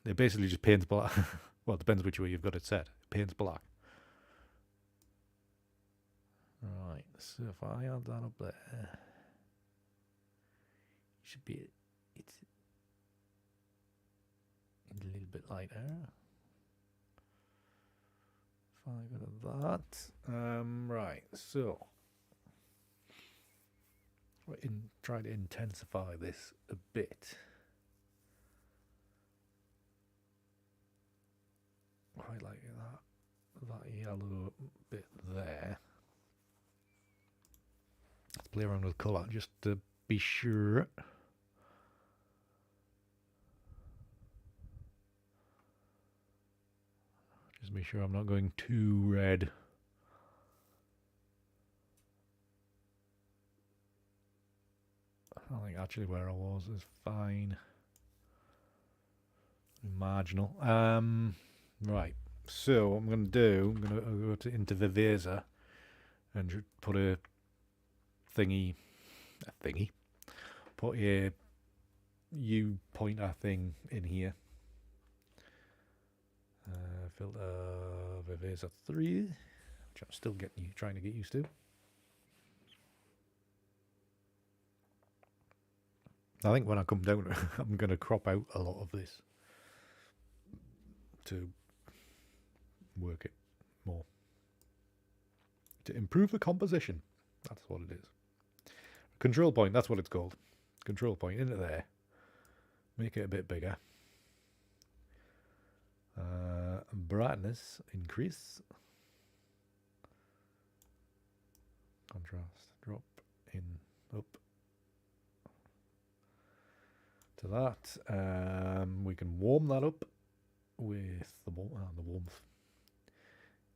It basically just paints black. Well, it depends which way you've got it set. It paints black. Right, so if I add that up there, it should be it's a little bit lighter. If I go to that, right. So try to intensify this a bit. Quite like that yellow bit there. Let's play around with colour just to be sure. Just be sure I'm not going too red. I think actually where I was is fine. Marginal. Right. So what I'm going to do, I'm going to go into Viveza and put a thingy. Put a U pointer thing in here. Filter Viveza 3, which I'm still trying to get used to. I think when I come down, I'm going to crop out a lot of this to work it more. To improve the composition. That's what it is. Control point, that's what it's called. Control point, into there. Make it a bit bigger. Brightness, increase. Contrast, drop in, up. To that, we can warm that up with the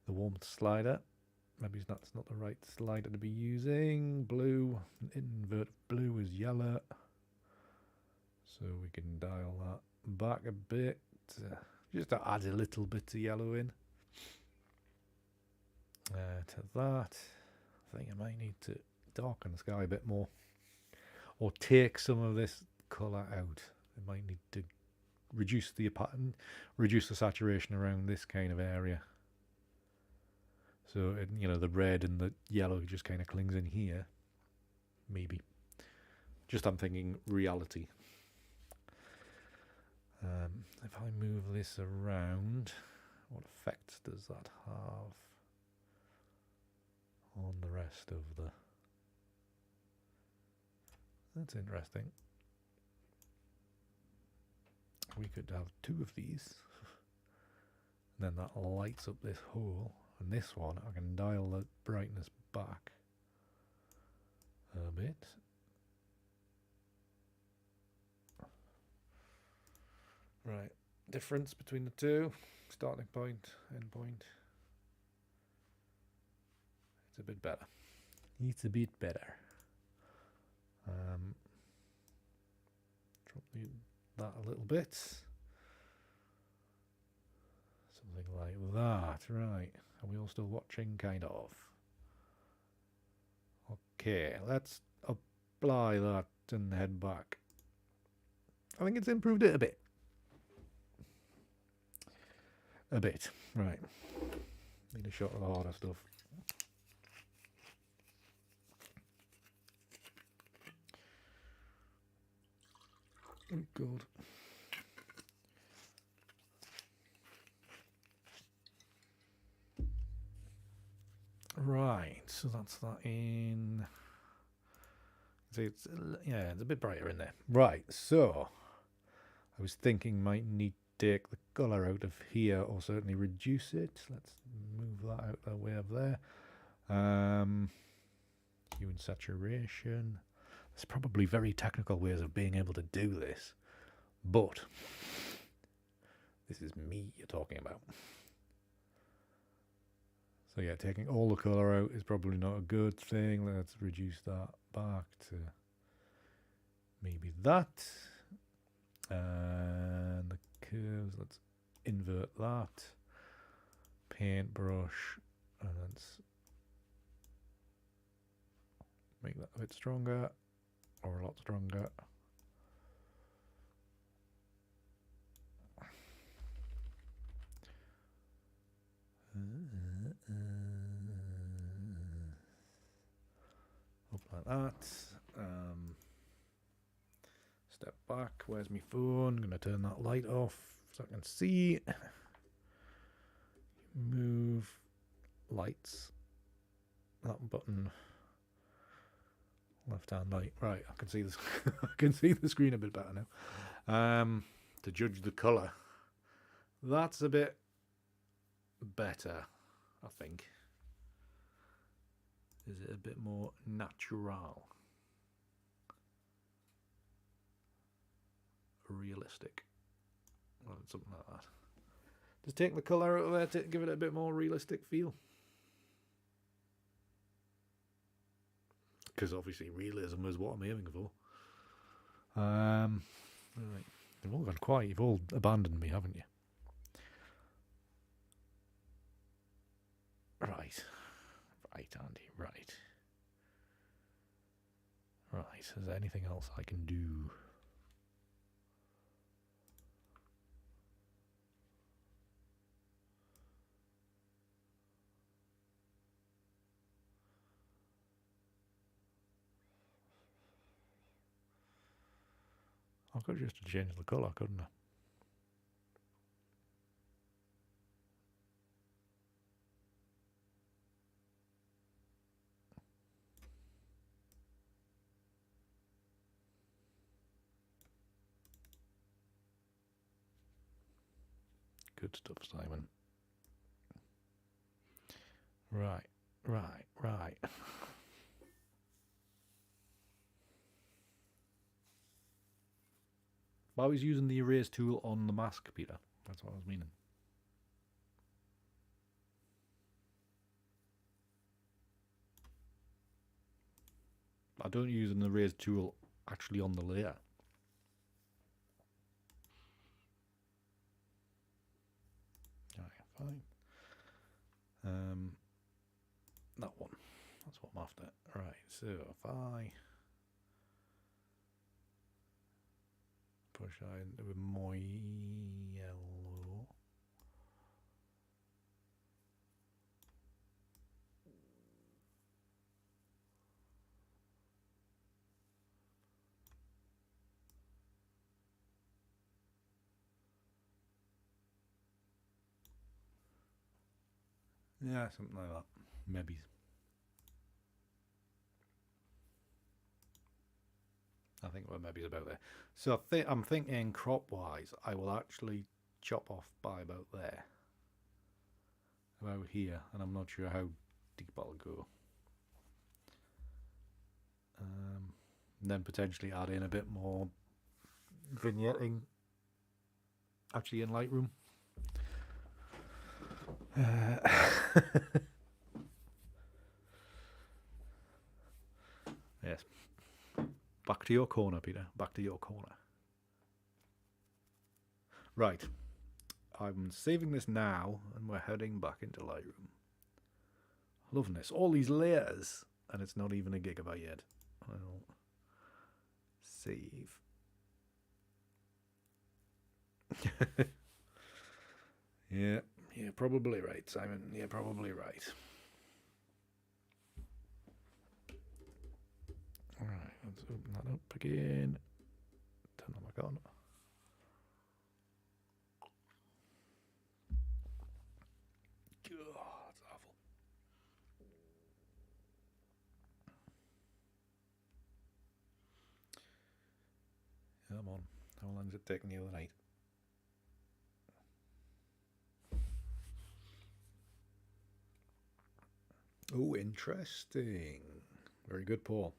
warmth slider. Maybe that's not the right slider to be using. Blue, invert blue is yellow, so we can dial that back a bit, just to add a little bit of yellow in. To that, I think I might need to darken the sky a bit more, or take some of this colour out. I might need to reduce the saturation around this kind of area. So, the red and the yellow just kind of clings in here. Maybe. Just I'm thinking reality. If I move this around, what effect does that have on the rest of the... That's interesting. We could have two of these. And then that lights up this hole. And this one, I can dial the brightness back a bit. Right, difference between the two, starting point, end point. It's a bit better. It's a bit better. Drop that a little bit. Something like that, right. Are we all still watching? Kind of. Okay, let's apply that and head back. I think it's improved it a bit. A bit, right. Need a shot of the harder stuff. Oh, God. Right, so that's that in. See, it's a bit brighter in there. Right, so I was thinking might need take the colour out of here, or certainly reduce it. Let's move that out the way of there. Hue and saturation. There's probably very technical ways of being able to do this, but this is me you're talking about. So yeah, taking all the colour out is probably not a good thing. Let's reduce that back to maybe that. And the curves, let's invert that. Paintbrush, and let's make that a bit stronger, or a lot stronger. Up like that. Step back. Where's my phone? I'm going to turn that light off so I can see. Move lights. That button. Left hand light. Right, I can see this. I can see the screen a bit better now. To judge the colour, that's a bit better, I think. Is it a bit more natural? Realistic, or something like that. Just take the colour out of there to give it a bit more realistic feel. Because obviously realism is what I'm aiming for. Right. You've all gone quiet. You've all abandoned me, haven't you? Right. Right, Andy. Right. Right. Is there anything else I can do? I could just change the colour, couldn't I? Good stuff, Simon. Right. I was using the erase tool on the mask, Peter. That's what I was meaning. I don't use an erase tool actually on the layer. Okay, fine. That one. That's what I'm after. Right, so if I push that into more yellow. Yeah, something like that. Maybe. I think we're maybe about there. So I'm thinking crop-wise, I will actually chop off by about there. About here, and I'm not sure how deep I'll go. Then potentially add in a bit more vignetting actually in Lightroom. Yes. Back to your corner, Peter. Back to your corner. Right. I'm saving this now, and we're heading back into Lightroom. Loving this. All these layers, and it's not even a gigabyte yet. I'll save. Yeah, probably right, Simon. Yeah, probably right. Alright, let's open that up again. Turn that back on. God, that's awful. Come on. How long is it taking the other night? Oh, interesting. Very good, Paul.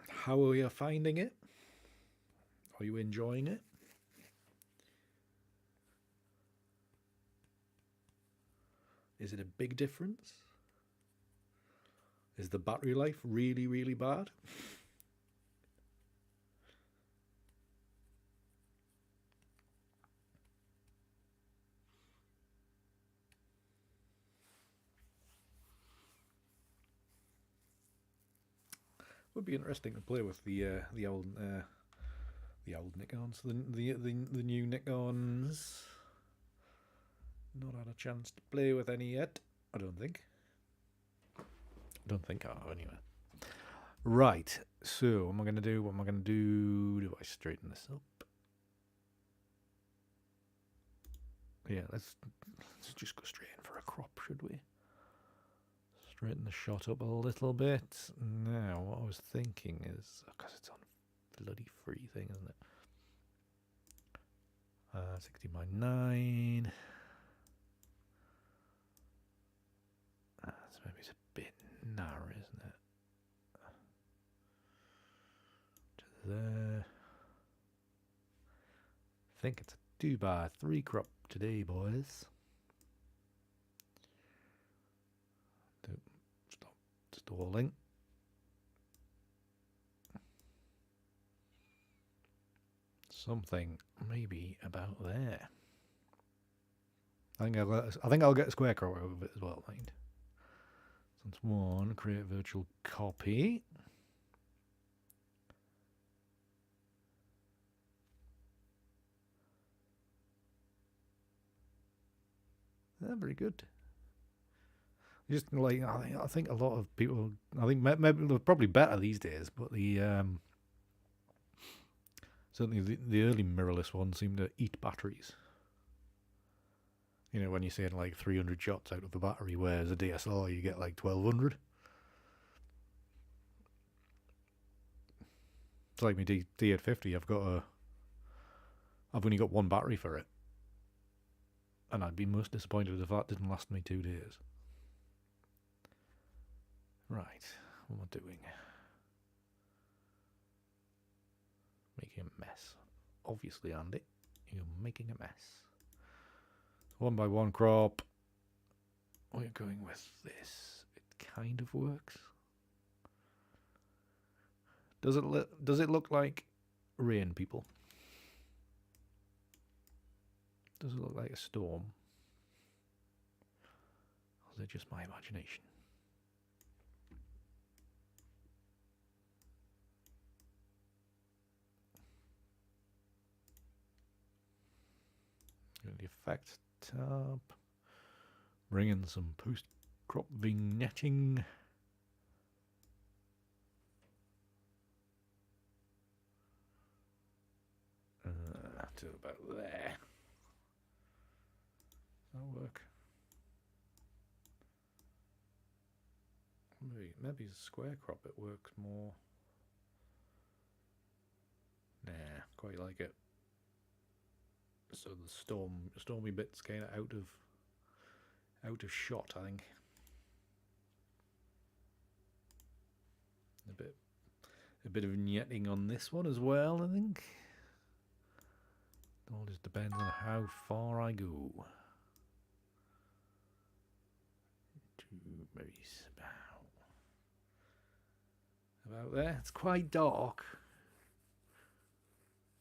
How are you finding it? Are you enjoying it? Is it a big difference? Is the battery life really, really bad? Would be interesting to play with the old Nikons, the new Nikons. Not had a chance to play with any yet. I don't think. I have anyway. Right. So what am I going to do? What am I going to do? Do I straighten this up? Yeah, let's just go straight in for a crop, should we? Straighten the shot up a little bit. Now, what I was thinking is, because it's on bloody free thing, isn't it? 60 by 9. So maybe it's a bit narrow, isn't it? To there. I think it's a 2 by 3 crop today, boys. Stop stalling. Something maybe about there. I think I'll get a square crop over it as well, mind. So that's one. Create virtual copy. Yeah, very good. Just like I think a lot of people. I think maybe they're probably better these days, but certainly the early mirrorless ones seem to eat batteries. You know, when you're saying like 300 shots out of the battery, whereas a DSLR you get like 1200. It's like my D850. I've only got one battery for it, and I'd be most disappointed if that didn't last me 2 days. Right, what am I doing? Making a mess. Obviously, Andy, you're making a mess. 1 by 1 crop. We're going with this. It kind of works. Does it look like rain, people? Does it look like a storm? Or is it just my imagination? The effects tab. Bring in some post-crop vignetting. To about there. That'll work. Maybe a square crop it works more. Nah, quite like it. So the stormy bits kind of out of shot, I think. A bit of vignetting on this one as well, I think. It all just depends on how far I go. To maybe about there. It's quite dark,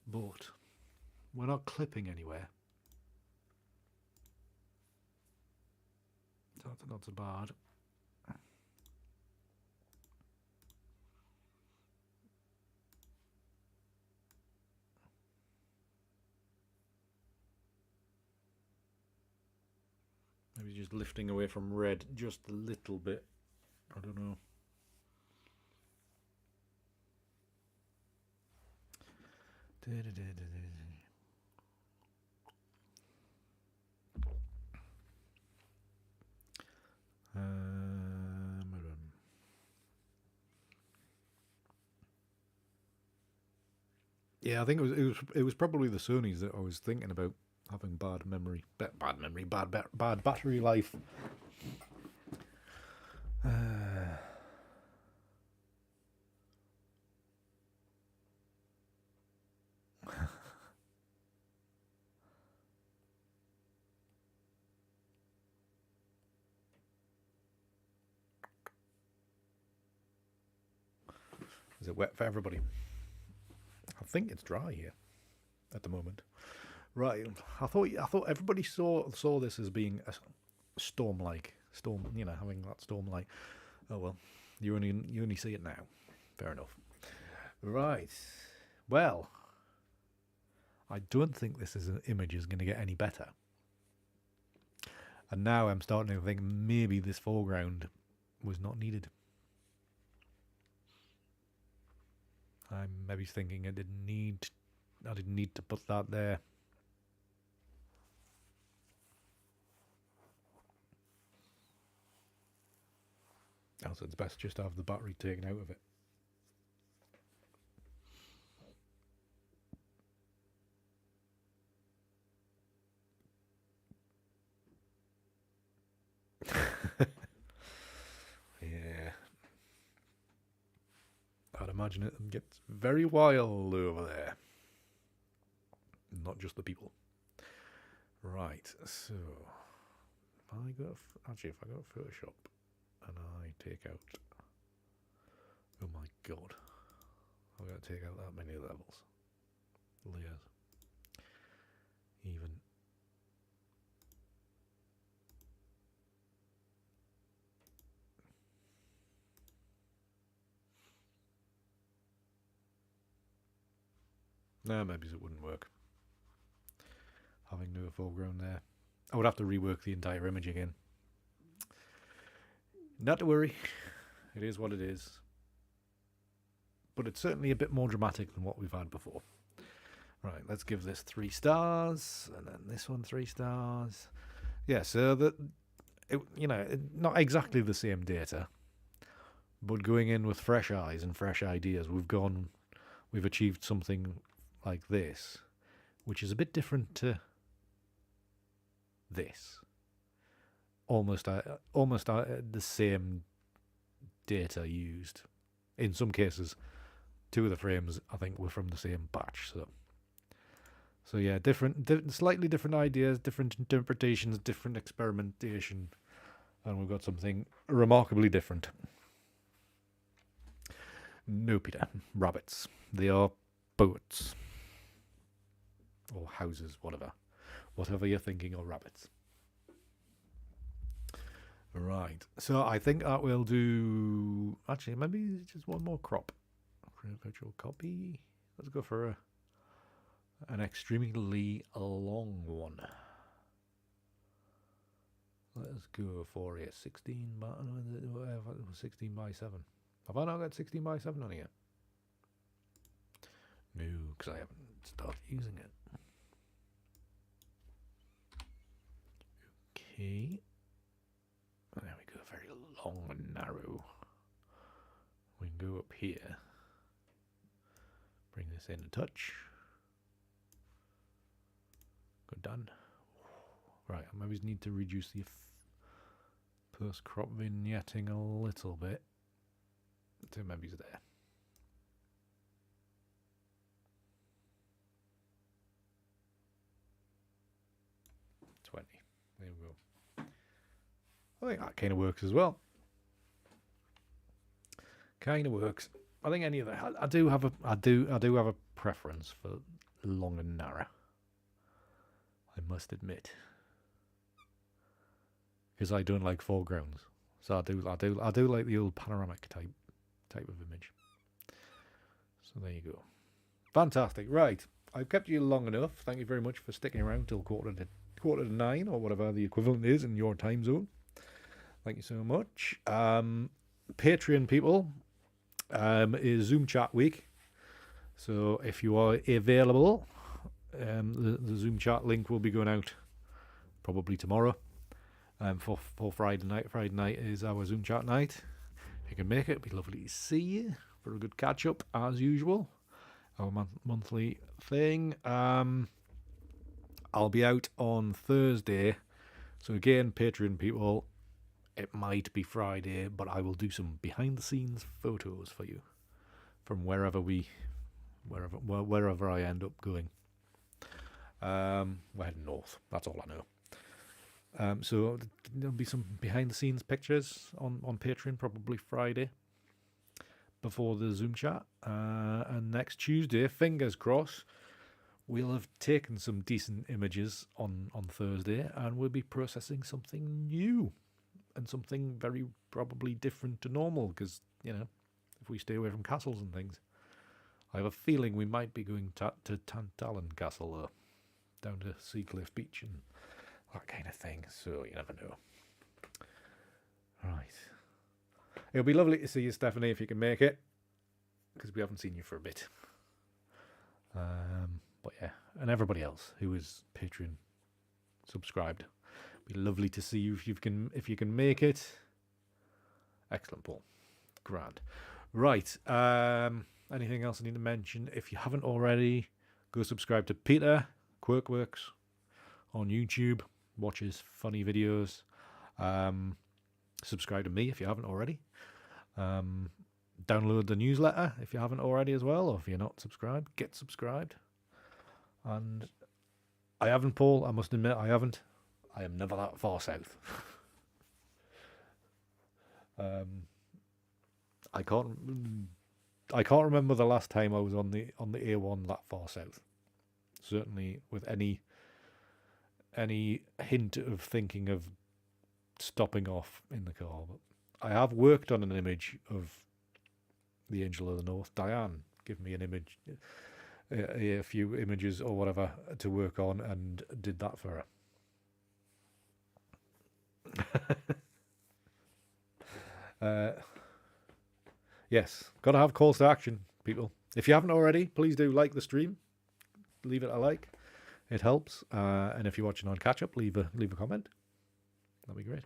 but we're not clipping anywhere. So that's not so bad. Maybe just lifting away from red just a little bit. I don't know. Yeah, I think it was probably the Sonys that I was thinking about. having bad memory, bad battery life. Is it wet for everybody? I think it's dry here at the moment. Right. I thought everybody saw this as being a storm-like storm. You know, having that storm-like. Oh well, you only see it now. Fair enough. Right. Well, I don't think this image is going to get any better. And now I'm starting to think maybe this foreground was not needed. I'm maybe thinking I didn't need to put that there. Also, it's best just to have the battery taken out of it. Yeah. I'd imagine it gets very wild over there. Not just the people. Right, so if I go to Photoshop and I take out, oh my god, I've got to take out that many levels, layers, even. No, maybe it wouldn't work. Having no foreground there. I would have to rework the entire image again. Not to worry. It is what it is. But it's certainly a bit more dramatic than what we've had before. Right, let's give this 3 stars. And then this one 3 stars. Yeah, so not exactly the same data. But going in with fresh eyes and fresh ideas, we've achieved something like this, which is a bit different to this. Almost the same data used. In some cases, 2 of the frames I think were from the same batch. So yeah, slightly different ideas, different interpretations, different experimentation, and we've got something remarkably different. No, Peter, rabbits. They are boats. Or houses, whatever you're thinking, or rabbits. Right, so I think that will do. Actually, maybe just one more crop. Virtual copy. Let's go for an extremely long one. Let's go for a 16 by 7. Have I not got 16 by 7 on here? No, because I haven't started using it. Okay. There we go, very long and narrow. We can go up here. Bring this in a touch. Good, done. Right, I maybe need to reduce the post-crop vignetting a little bit. So maybe it's there. There we go. I think that kind of works as well. Kind of works. I think any of that. I do have a preference for long and narrow. I must admit, because I don't like foregrounds. So I do like the old panoramic type of image. So there you go. Fantastic. Right, I've kept you long enough. Thank you very much for sticking around till quarter to 9 or whatever the equivalent is in your time zone. Thank you so much. Patreon people, is Zoom chat week. So if you are available, the Zoom chat link will be going out probably tomorrow. For Friday night. Friday night is our Zoom chat night. If you can make it, it'd be lovely to see you for a good catch up as usual. Our monthly thing. I'll be out on Thursday. So again, Patreon people, it might be Friday, but I will do some behind the scenes photos for you from wherever I end up going. We're heading north. That's all I know. So there'll be some behind the scenes pictures on Patreon, probably Friday before the Zoom chat. And next Tuesday, fingers crossed, we'll have taken some decent images on Thursday, and we'll be processing something new and something very probably different to normal, because, if we stay away from castles and things. I have a feeling we might be going to Tantallon Castle, though, down to Seacliff Beach and that kind of thing, so you never know. Right. It'll be lovely to see you, Stephanie, if you can make it, because we haven't seen you for a bit. But yeah, and everybody else who is Patreon subscribed. It'll be lovely to see you if you can make it. Excellent, Paul. Grand. Right. Anything else I need to mention? If you haven't already, go subscribe to Peter Quirkworks on YouTube. Watch his funny videos. Subscribe to me if you haven't already. Download the newsletter if you haven't already as well, or if you're not subscribed, get subscribed. And I haven't, Paul, I must admit I haven't. I am never that far south. I can't remember the last time I was on the A1 that far south. Certainly with any hint of thinking of stopping off in the car. But I have worked on an image of the Angel of the North. Diane gave me an image, a few images or whatever to work on, and did that for her. Yes, gotta have calls to action, people. If you haven't already, please do like the stream. Leave it a like. It helps. And if you're watching on catch up, leave a comment. That'd be great.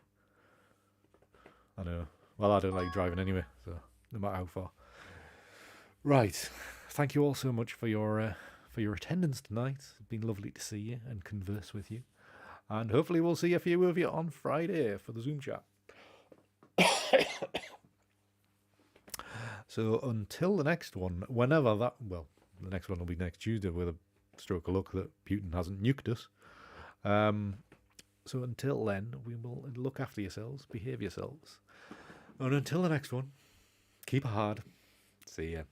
I know. Well, I don't like driving anyway, so no matter how far. Right. Thank you all so much for your attendance tonight. It's been lovely to see you and converse with you. And hopefully we'll see a few of you on Friday for the Zoom chat. So until the next one, the next one will be next Tuesday with a stroke of luck that Putin hasn't nuked us. So until then, we will look after yourselves, behave yourselves. And until the next one, keep it hard. See ya.